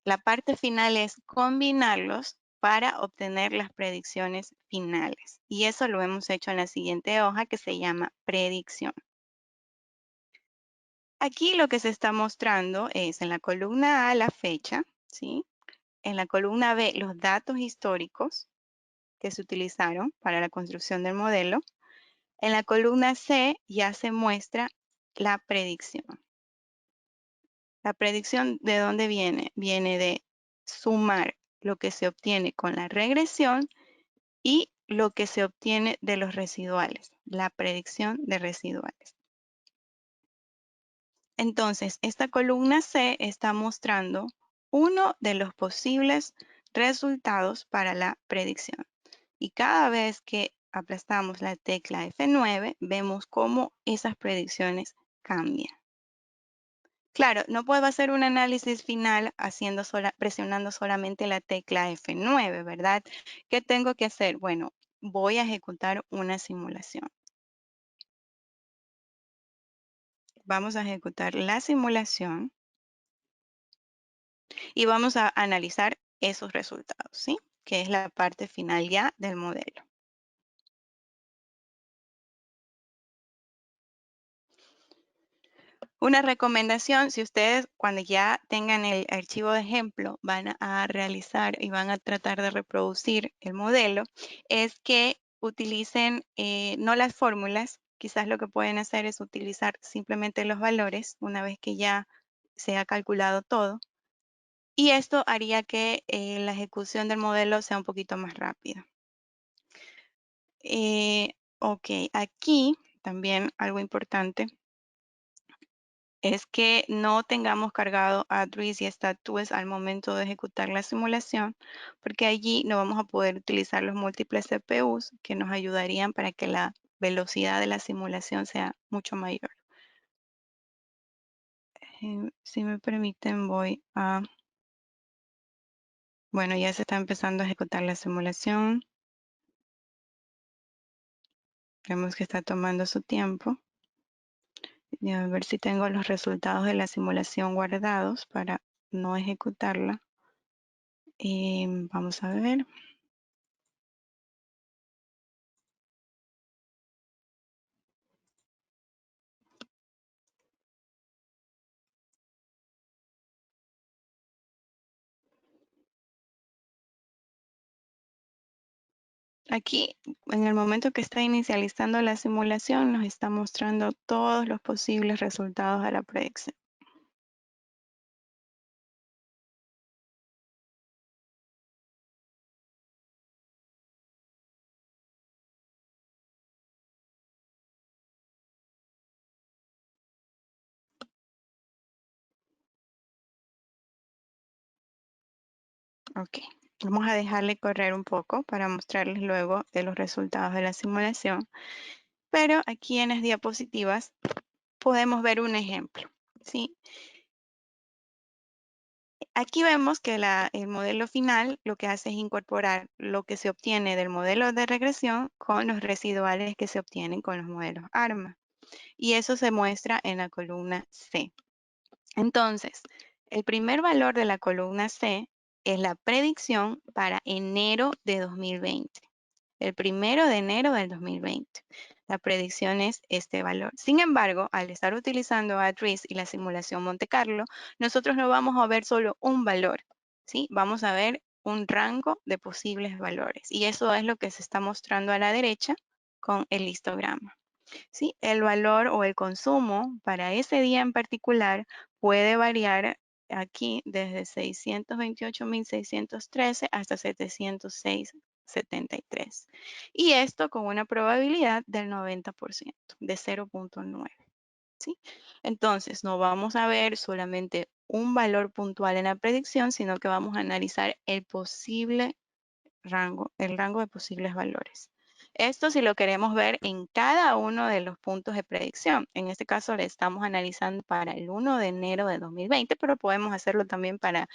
C: la parte final es combinarlos para obtener las predicciones finales. Y eso lo hemos hecho en la siguiente hoja que se llama predicción. Aquí lo que se está mostrando es en la columna A la fecha, ¿sí? En la columna B los datos históricos que se utilizaron para la construcción del modelo. En la columna C ya se muestra la predicción. La predicción, ¿de dónde viene? Viene de sumar lo que se obtiene con la regresión y lo que se obtiene de los residuales, la predicción de residuales. Entonces, esta columna C está mostrando uno de los posibles resultados para la predicción. Y cada vez que aplastamos la tecla F9, vemos cómo esas predicciones cambian. Claro, no puedo hacer un análisis final presionando solamente la tecla F9, ¿verdad? ¿Qué tengo que hacer? Bueno, voy a ejecutar una simulación. Vamos a ejecutar la simulación y vamos a analizar esos resultados, ¿sí? Que es la parte final ya del modelo. Una recomendación, si ustedes cuando ya tengan el archivo de ejemplo van a realizar y van a tratar de reproducir el modelo, es que utilicen no las fórmulas, quizás lo que pueden hacer es utilizar simplemente los valores una vez que ya se ha calculado todo. Y esto haría que la ejecución del modelo sea un poquito más rápida. Ok, aquí también algo importante es que no tengamos cargado address y statúes al momento de ejecutar la simulación, porque allí no vamos a poder utilizar los múltiples CPUs que nos ayudarían para que la velocidad de la simulación sea mucho mayor. Si me permiten, voy a... Bueno, ya se está empezando a ejecutar la simulación. Vemos que está tomando su tiempo. Y a ver si tengo los resultados de la simulación guardados para no ejecutarla. Vamos a ver. Aquí, en el momento que está inicializando la simulación, nos está mostrando todos los posibles resultados de la predicción. Ok, vamos a dejarle correr un poco para mostrarles luego de los resultados de la simulación. Pero aquí en las diapositivas podemos ver un ejemplo, ¿sí? Aquí vemos que el modelo final lo que hace es incorporar lo que se obtiene del modelo de regresión con los residuales que se obtienen con los modelos ARMA. Y eso se muestra en la columna C. Entonces, el primer valor de la columna C es la predicción para enero de 2020. El 1 de enero del 2020. La predicción es este valor. Sin embargo, al estar utilizando address y la simulación Monte Carlo, nosotros no vamos a ver solo un valor, ¿sí? Vamos a ver un rango de posibles valores. Y eso es lo que se está mostrando a la derecha con el histograma. ¿Sí? El valor o el consumo para ese día en particular puede variar aquí desde 628.613 hasta 706.73. Y esto con una probabilidad del 90%, de 0.9. ¿Sí? Entonces, no vamos a ver solamente un valor puntual en la predicción, sino que vamos a analizar el rango de posibles valores. Esto si lo queremos ver en cada uno de los puntos de predicción. En este caso le estamos analizando para el 1 de enero de 2020, pero podemos hacerlo también para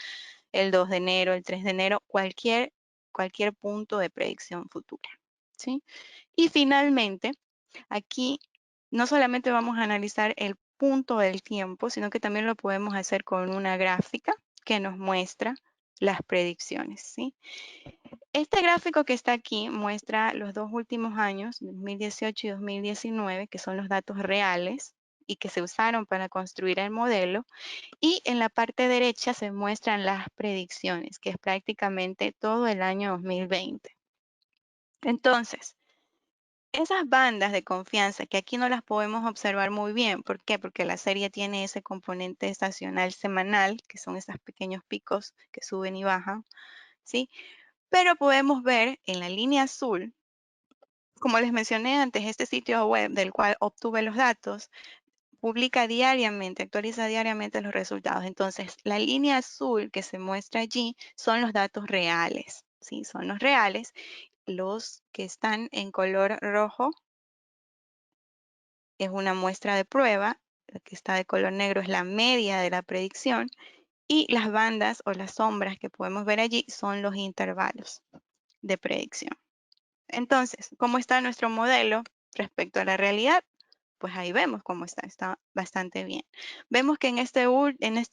C: el 2 de enero, el 3 de enero, cualquier punto de predicción futura. ¿Sí? Y finalmente, aquí no solamente vamos a analizar el punto del tiempo, sino que también lo podemos hacer con una gráfica que nos muestra las predicciones. ¿Sí? Este gráfico que está aquí muestra los dos últimos años, 2018 y 2019, que son los datos reales y que se usaron para construir el modelo. Y en la parte derecha se muestran las predicciones, que es prácticamente todo el año 2020. Entonces, esas bandas de confianza que aquí no las podemos observar muy bien. ¿Por qué? Porque la serie tiene ese componente estacional semanal, que son esos pequeños picos que suben y bajan, ¿sí? Pero podemos ver en la línea azul, como les mencioné antes, este sitio web del cual obtuve los datos, publica diariamente, actualiza diariamente los resultados. Entonces, la línea azul que se muestra allí son los datos reales, ¿sí? Son los reales. Los que están en color rojo es una muestra de prueba. La que está de color negro es la media de la predicción. Y las bandas o las sombras que podemos ver allí son los intervalos de predicción. Entonces, ¿cómo está nuestro modelo respecto a la realidad? Pues ahí vemos cómo está bastante bien. Vemos que en este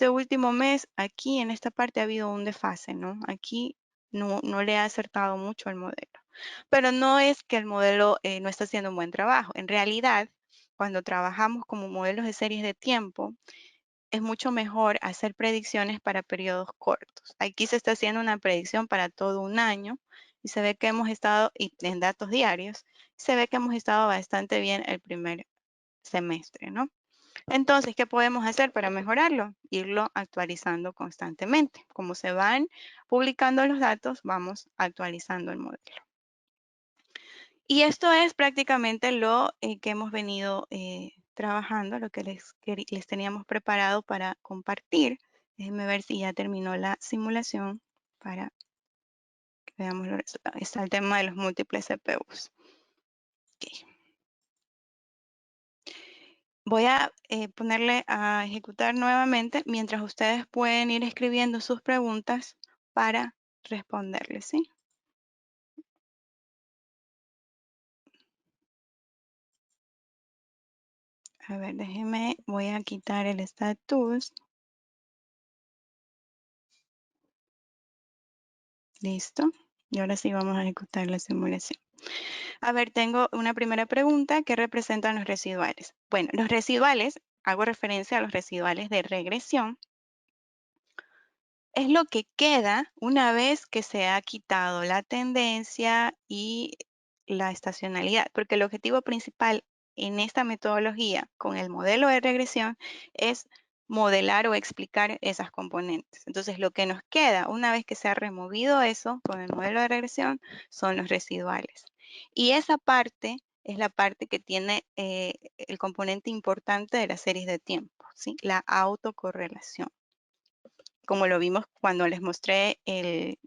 C: último mes, aquí en esta parte ha habido un desfase, ¿no? Aquí no le ha acertado mucho el modelo. Pero no es que el modelo no está haciendo un buen trabajo. En realidad, cuando trabajamos como modelos de series de tiempo, es mucho mejor hacer predicciones para periodos cortos. Aquí se está haciendo una predicción para todo un año y se ve que hemos estado en datos diarios, se ve que hemos estado bastante bien el primer semestre, ¿no? Entonces, ¿qué podemos hacer para mejorarlo? Irlo actualizando constantemente. Como se van publicando los datos, vamos actualizando el modelo. Y esto es prácticamente lo que hemos venido trabajando, lo que les teníamos preparado para compartir. Déjenme ver si ya terminó la simulación para que veamos los resultados. Está el tema de los múltiples CPUs. Ok. Voy a ponerle a ejecutar nuevamente mientras ustedes pueden ir escribiendo sus preguntas para responderles, ¿sí? A ver, déjenme, voy a quitar el status. Listo. Y ahora sí vamos a ejecutar la simulación. A ver, tengo una primera pregunta. ¿Qué representan los residuales? Bueno, los residuales, hago referencia a los residuales de regresión, es lo que queda una vez que se ha quitado la tendencia y la estacionalidad, porque el objetivo principal en esta metodología con el modelo de regresión es modelar o explicar esas componentes. Entonces, lo que nos queda una vez que se ha removido eso con el modelo de regresión son los residuales. Y esa parte es la parte que tiene el componente importante de las series de tiempo, ¿sí? La autocorrelación, como lo vimos cuando les mostré el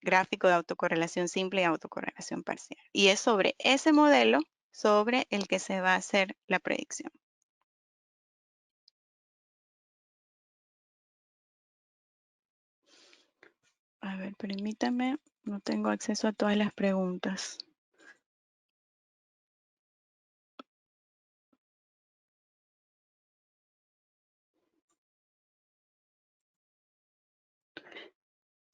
C: gráfico de autocorrelación simple y autocorrelación parcial. Y es sobre ese modelo sobre el que se va a hacer la predicción. A ver, permítame, no tengo acceso a todas las preguntas.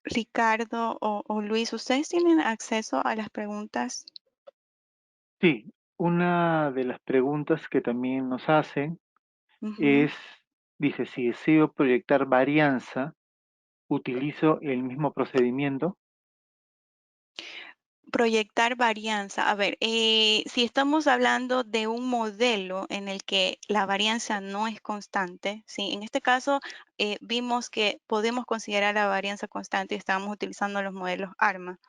C: Ricardo o Luis, ¿ustedes tienen acceso a las preguntas?
A: Sí, una de las preguntas que también nos hacen
C: Ujú.
A: es, dice, si deseo proyectar varianza, ¿utilizo el mismo procedimiento?
C: Proyectar varianza. A ver, si estamos hablando de un modelo en el que la varianza no es constante, ¿sí? En este caso, vimos que podemos considerar la varianza constante y estábamos utilizando los modelos ARMA,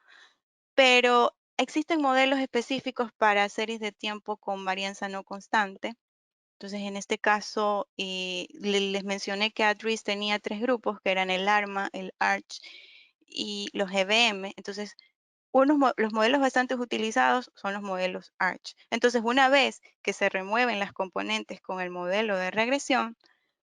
C: pero existen modelos específicos para series de tiempo con varianza no constante. Entonces, en este caso, les mencioné que ADRIS tenía tres grupos, que eran el ARMA, el ARCH y los EVM. Entonces, los modelos bastante utilizados son los modelos ARCH. Entonces, una vez que se remueven las componentes con el modelo de regresión,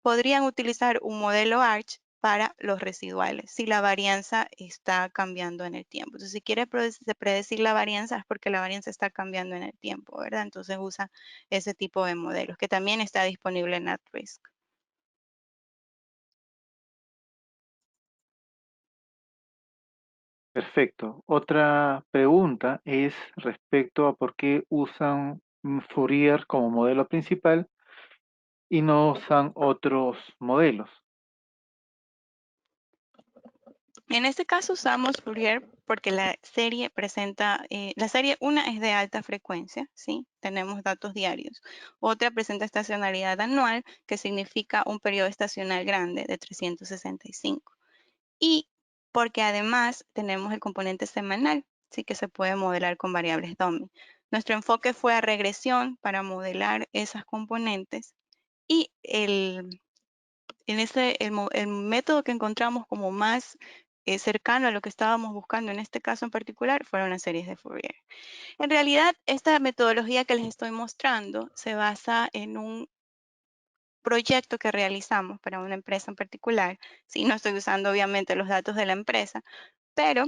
C: podrían utilizar un modelo ARCH para los residuales, si la varianza está cambiando en el tiempo. Entonces, si quiere predecir la varianza, es porque la varianza está cambiando en el tiempo, ¿verdad? Entonces, usa ese tipo de modelos, que también está disponible en AtRisk.
A: Perfecto. Otra pregunta es respecto a por qué usan Fourier como modelo principal y no usan otros modelos.
C: En este caso usamos Fourier porque la serie presenta, la serie una es de alta frecuencia, ¿sí? Tenemos datos diarios. Otra presenta estacionalidad anual, que significa un periodo estacional grande de 365. Y porque además tenemos el componente semanal, sí que se puede modelar con variables dummy. Nuestro enfoque fue a regresión para modelar esas componentes y el método que encontramos como más cercano a lo que estábamos buscando en este caso en particular fueron las series de Fourier. En realidad, esta metodología que les estoy mostrando se basa en un proyecto que realizamos para una empresa en particular. Sí, no estoy usando obviamente los datos de la empresa, pero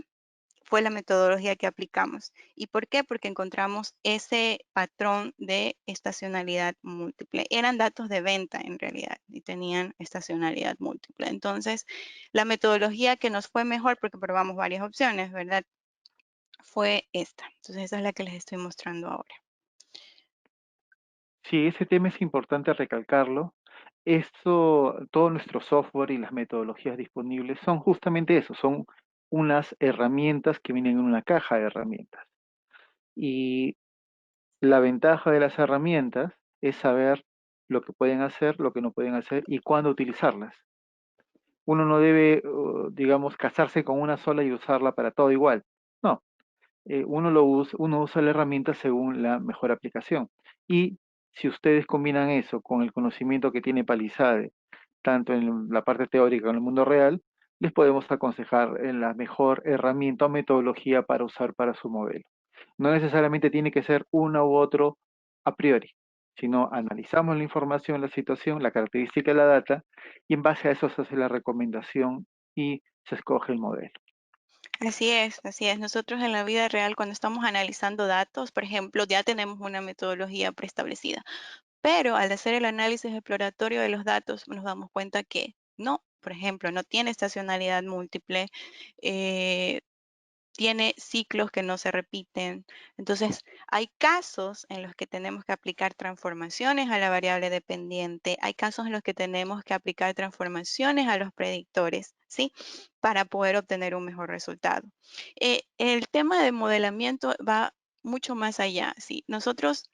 C: fue la metodología que aplicamos. ¿Y por qué? Porque encontramos ese patrón de estacionalidad múltiple. Eran datos de venta en realidad y tenían estacionalidad múltiple. Entonces, la metodología que nos fue mejor, porque probamos varias opciones, ¿verdad? Fue esta. Entonces, esa es la que les estoy mostrando ahora.
A: Sí, ese tema es importante recalcarlo. Esto, todo nuestro software y las metodologías disponibles son justamente eso, son unas herramientas que vienen en una caja de herramientas. Y La ventaja de las herramientas es saber lo que pueden hacer, lo que no pueden hacer y cuándo utilizarlas. Uno no debe, digamos, casarse con una sola y usarla para todo igual. No, uno usa la herramienta según la mejor aplicación. Y si ustedes combinan eso con el conocimiento que tiene Palisade, tanto en la parte teórica como en el mundo real, les podemos aconsejar en la mejor herramienta o metodología para usar para su modelo. No necesariamente tiene que ser uno u otro a priori, sino analizamos la información, la situación, la característica de la data, y en base a eso se hace la recomendación y se escoge el modelo.
C: Así es, así es. Nosotros en la vida real, cuando estamos analizando datos, por ejemplo, ya tenemos una metodología preestablecida, pero al hacer el análisis exploratorio de los datos, nos damos cuenta que no, por ejemplo, no tiene estacionalidad múltiple, eh, tiene ciclos que no se repiten. Entonces, hay casos en los que tenemos que aplicar transformaciones a la variable dependiente, hay casos en los que tenemos que aplicar transformaciones a los predictores, ¿sí? Para poder obtener un mejor resultado. El tema de modelamiento va mucho más allá, ¿sí? Nosotros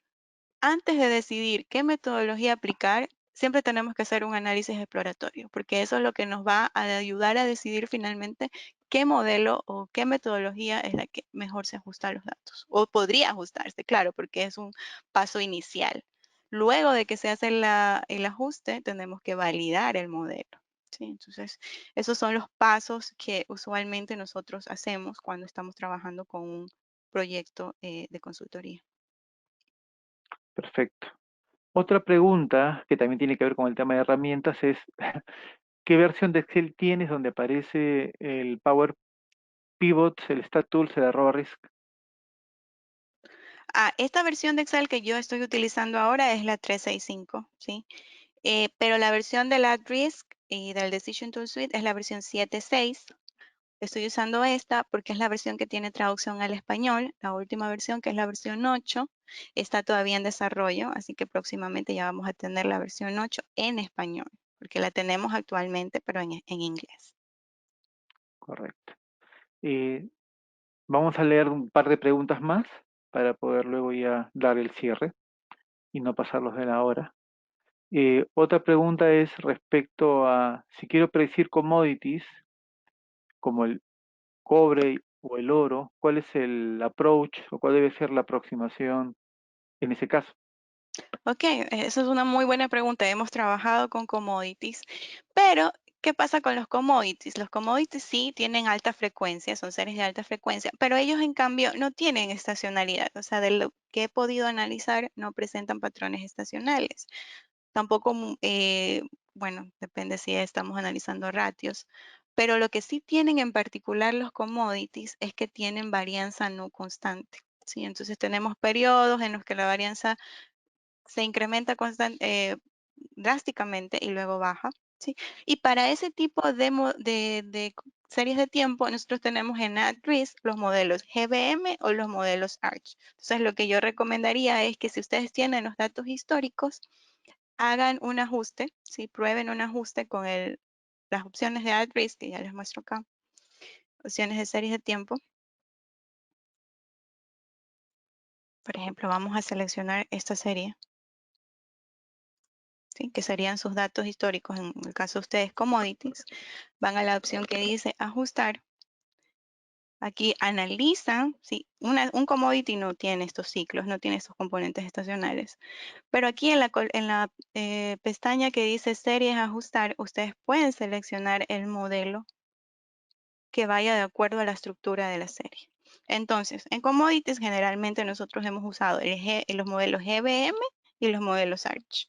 C: antes de decidir qué metodología aplicar, siempre tenemos que hacer un análisis exploratorio, porque eso es lo que nos va a ayudar a decidir finalmente qué modelo o qué metodología es la que mejor se ajusta a los datos, o podría ajustarse, claro, porque es un paso inicial. Luego de que se hace el ajuste, tenemos que validar el modelo. ¿Sí? Entonces, esos son los pasos que usualmente nosotros hacemos cuando estamos trabajando con un proyecto de consultoría.
A: Perfecto. Otra pregunta que también tiene que ver con el tema de herramientas es, ¿qué versión de Excel tienes donde aparece el Power Pivot, el Stat Tools, el arroba risk?
C: Esta versión de Excel que yo estoy utilizando ahora es la 365, ¿sí? Pero la versión del At-Risk y del Decision Tool Suite es la versión 7.6. Estoy usando esta porque es la versión que tiene traducción al español. La última versión, que es la versión 8, está todavía en desarrollo, así que próximamente ya vamos a tener la versión 8 en español, porque la tenemos actualmente, pero en inglés.
A: Correcto. Eh, Vamos a leer un par de preguntas más para poder luego ya dar el cierre y no pasarlos de la hora. Otra pregunta es respecto a si quiero predecir commodities como el cobre o el oro, ¿cuál es el approach o cuál debe ser la aproximación en ese caso?
C: Ok, esa es una muy buena pregunta. Hemos trabajado con commodities, pero ¿qué pasa con los commodities? Los commodities sí tienen alta frecuencia, son series de alta frecuencia, pero ellos en cambio no tienen estacionalidad. O sea, de lo que he podido analizar, no presentan patrones estacionales. Tampoco, bueno, depende si estamos analizando ratios, pero lo que sí tienen en particular los commodities es que tienen varianza no constante. Sí, entonces tenemos periodos en los que la varianza se incrementa drásticamente y luego baja, ¿sí? Y para ese tipo de series de tiempo, nosotros tenemos en at-risk los modelos GBM o los modelos ARCH. Entonces, lo que yo recomendaría es que si ustedes tienen los datos históricos, hagan un ajuste, ¿sí? Prueben un ajuste con las opciones de at-risk, que ya les muestro acá, opciones de series de tiempo. Por ejemplo, vamos a seleccionar esta serie. ¿Sí? Que serían sus datos históricos. En el caso de ustedes, commodities, van a la opción que dice ajustar. Aquí analizan, ¿sí? Un commodity no tiene estos ciclos, no tiene estos componentes estacionales. Pero aquí en la pestaña que dice series ajustar, ustedes pueden seleccionar el modelo que vaya de acuerdo a la estructura de la serie. Entonces, en commodities generalmente nosotros hemos usado los modelos GBM y los modelos ARCH.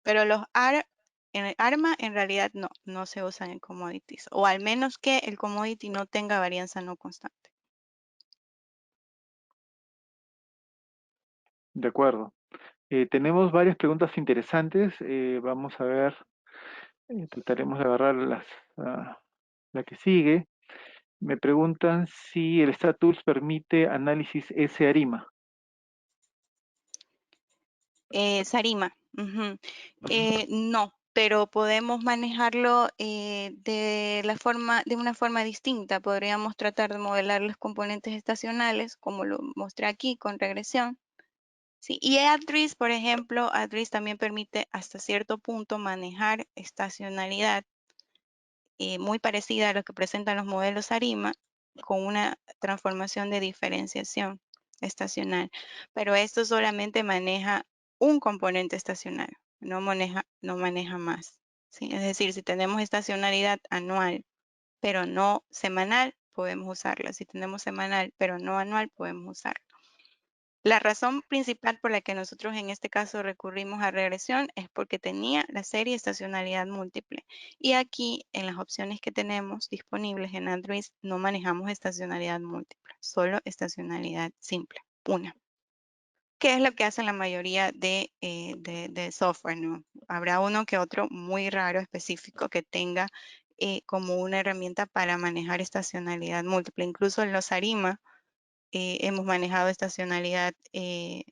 C: Pero en el ARMA en realidad no se usan en commodities, o al menos que el commodity no tenga varianza no constante.
A: De acuerdo. Tenemos varias preguntas interesantes. Vamos a ver, trataremos de agarrar la que sigue. Me preguntan si el StatTools permite análisis S-ARIMA.
C: Sarima, ujú. No, pero podemos manejarlo de una forma distinta. Podríamos tratar de modelar los componentes estacionales, como lo mostré aquí con regresión. Sí, y Adris, por ejemplo, Adris también permite hasta cierto punto manejar estacionalidad muy parecida a lo que presentan los modelos ARIMA, con una transformación de diferenciación estacional. Pero esto solamente maneja un componente estacional, no maneja más. ¿Sí? Es decir, si tenemos estacionalidad anual, pero no semanal, podemos usarla. Si tenemos semanal, pero no anual, podemos usarla. La razón principal por la que nosotros en este caso recurrimos a regresión es porque tenía la serie estacionalidad múltiple. Y aquí en las opciones que tenemos disponibles en Android no manejamos estacionalidad múltiple, solo estacionalidad simple, una. ¿Qué es lo que hacen la mayoría de software? ¿No? Habrá uno que otro muy raro, específico, que tenga como una herramienta para manejar estacionalidad múltiple. Incluso en los ARIMA hemos manejado estacionalidad de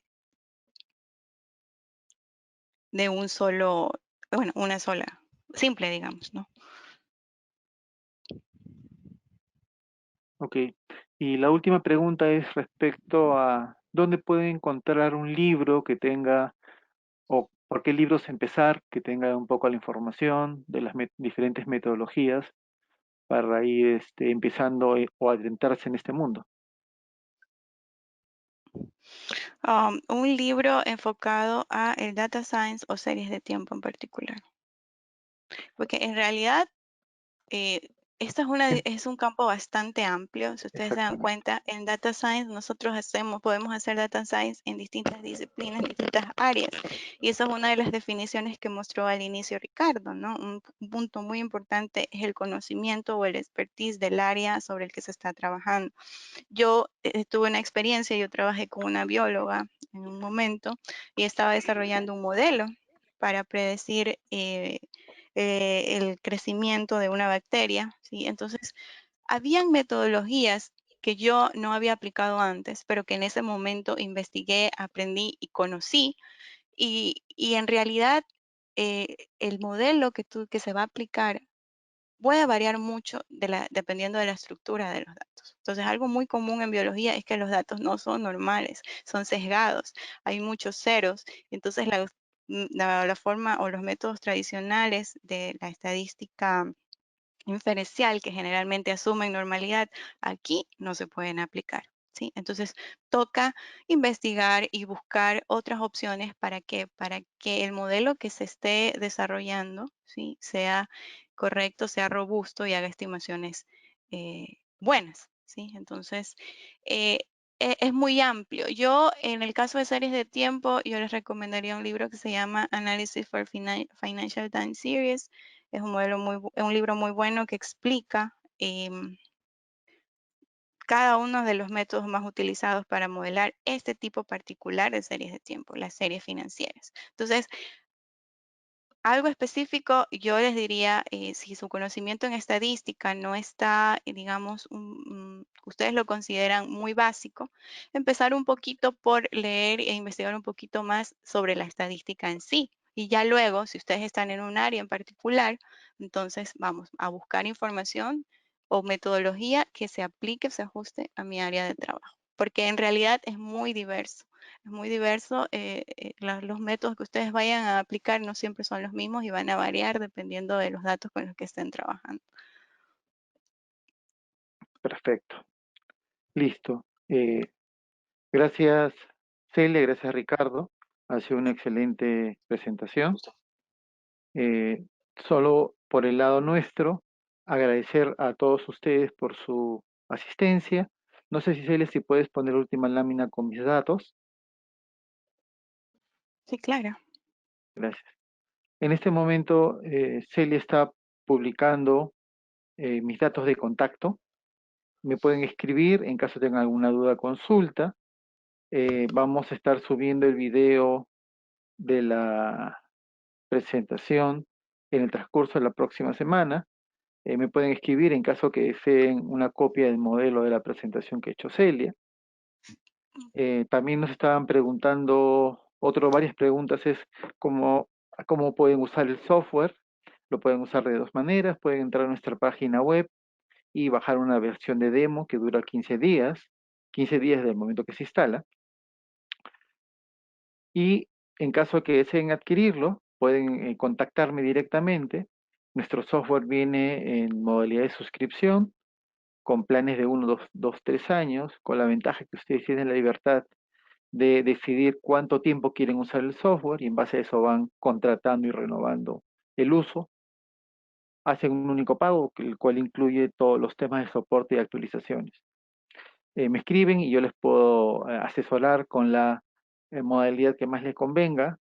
C: un solo, bueno, una sola, simple, digamos, ¿no?
A: Ok. Y la última pregunta es respecto a dónde pueden encontrar un libro que tenga, o por qué libros empezar, que tenga un poco la información de las diferentes metodologías para ir empezando o adentrarse en este mundo.
C: Un libro enfocado a el data science o series de tiempo en particular. Porque en realidad eh, esta
A: En-
C: es un campo bastante amplio. Si ustedes se dan
A: Exactamente.
C: cuenta, en Data Science nosotros podemos hacer Data Science en distintas disciplinas, en distintas áreas. Y esa es una de las definiciones que mostró al inicio Ricardo, ¿no? Un punto muy importante es el conocimiento o el expertise del área sobre el que se está trabajando. Yo tuve una experiencia, yo trabajé con una bióloga en un momento y estaba desarrollando un modelo para predecir el crecimiento de una bacteria, ¿sí? Entonces, habían metodologías que yo no había aplicado antes, pero que en ese momento investigué, aprendí y conocí, y en realidad el modelo que se va a aplicar puede variar mucho dependiendo de la estructura de los datos. Entonces, algo muy común en biología es que los datos no son normales, son sesgados, hay muchos ceros. Entonces, la forma o los métodos tradicionales de la estadística inferencial que generalmente asumen normalidad, aquí no se pueden aplicar. ¿Sí? Entonces, toca investigar y buscar otras opciones para que el modelo que se esté desarrollando, ¿sí? Sea correcto, sea robusto y haga estimaciones buenas. ¿Sí? Entonces, eh, es muy amplio. Yo, en el caso de series de tiempo, yo les recomendaría un libro que se llama Analysis for Financial Time Series. Es un libro muy bueno que explica cada uno de los métodos más utilizados para modelar este tipo particular de series de tiempo, las series financieras. Entonces, algo específico, yo les diría, si su conocimiento en estadística no está, digamos, ustedes lo consideran muy básico, empezar un poquito por leer e investigar un poquito más sobre la estadística en sí. Y ya luego, si ustedes están en un área en particular, entonces vamos a buscar información o metodología que se aplique, se ajuste a mi área de trabajo, porque en realidad es muy diverso. Es muy diverso, los métodos que ustedes vayan a aplicar no siempre son los mismos y van a variar dependiendo de los datos con los que estén trabajando.
A: Perfecto. Listo. Gracias, Celia, gracias, Ricardo. Ha sido una excelente presentación.
B: Gusto.
A: Eh, Solo por el lado nuestro, agradecer a todos ustedes por su asistencia. No sé si Celia, si puedes poner última lámina con mis datos.
C: Sí, claro.
A: Gracias. En este momento, Celia está publicando mis datos de contacto. Me pueden escribir en caso tengan alguna duda o consulta. Vamos a estar subiendo el video de la presentación en el transcurso de la próxima semana. Me pueden escribir en caso que deseen una copia del modelo de la presentación que ha hecho Celia. También nos estaban preguntando, varias preguntas es cómo pueden usar el software. Lo pueden usar de dos maneras, pueden entrar a nuestra página web y bajar una versión de demo que dura 15 días del momento que se instala. Y en caso de que deseen adquirirlo, pueden contactarme directamente. Nuestro software viene en modalidad de suscripción, con planes de 1, 2, 3 años, con la ventaja que ustedes tienen la libertad de decidir cuánto tiempo quieren usar el software y en base a eso van contratando y renovando el uso. Hacen un único pago, el cual incluye todos los temas de soporte y actualizaciones. Me escriben y yo les puedo asesorar con la modalidad que más les convenga.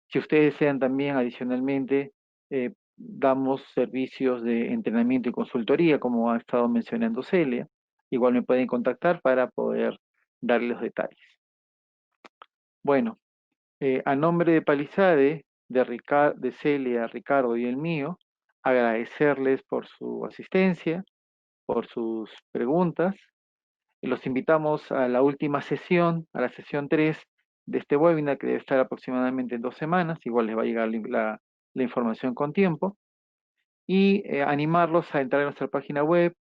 A: Si ustedes desean también adicionalmente, damos servicios de entrenamiento y consultoría, como ha estado mencionando Celia. Igual me pueden contactar para poder darles los detalles. Bueno, a nombre de Palisade, de Celia, Ricardo y el mío, agradecerles por su asistencia, por sus preguntas. Los invitamos a la última sesión, a la sesión 3 de este webinar, que debe estar aproximadamente en 2 semanas. Igual les va a llegar la información con tiempo. Y animarlos a entrar a nuestra página web,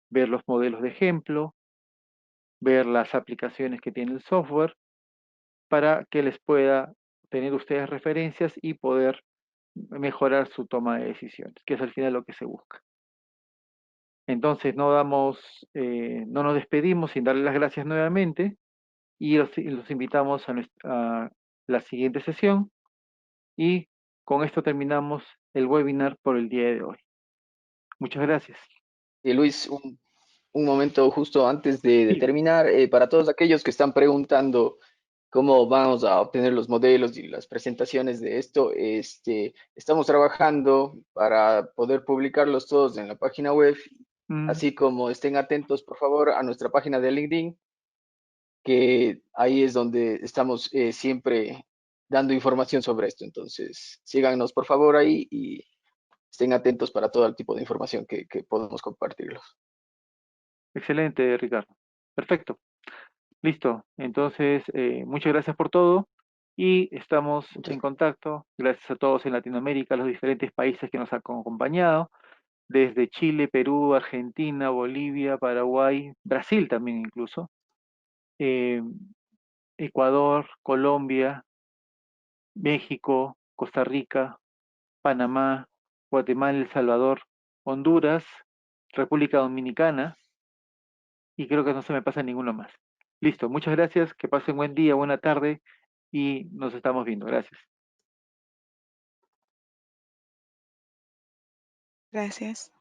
A: ver los modelos de ejemplo, ver las aplicaciones que tiene el software, para que les pueda tener ustedes referencias y poder mejorar su toma de decisiones, que es al final lo que se busca. Entonces no nos despedimos sin darles las gracias nuevamente y los invitamos a la siguiente sesión, y con esto terminamos el webinar por el día de hoy. Muchas gracias.
B: Luis, un momento justo antes de
A: Sí.
B: terminar, para todos aquellos que están preguntando cómo vamos a obtener los modelos y las presentaciones de esto, estamos trabajando para poder publicarlos todos en la página web,
A: Mm,
B: así como estén atentos, por favor, a nuestra página de LinkedIn, que ahí es donde estamos siempre dando información sobre esto. Entonces, síganos, por favor, ahí y estén atentos para todo el tipo de información que podemos compartirlos.
A: excelente, Ricardo. Perfecto. Listo. Entonces, muchas gracias por todo y estamos
B: Muchas
A: en contacto. Gracias a todos en Latinoamérica, a los diferentes países que nos han acompañado, desde Chile, Perú, Argentina, Bolivia, Paraguay, Brasil también incluso, eh, Ecuador, Colombia, México, Costa Rica, Panamá, Guatemala, El Salvador, Honduras, República Dominicana, y creo que no se me pasa ninguno más. Listo, muchas gracias, que pasen buen día, buena tarde y nos estamos viendo. Gracias.
C: Gracias.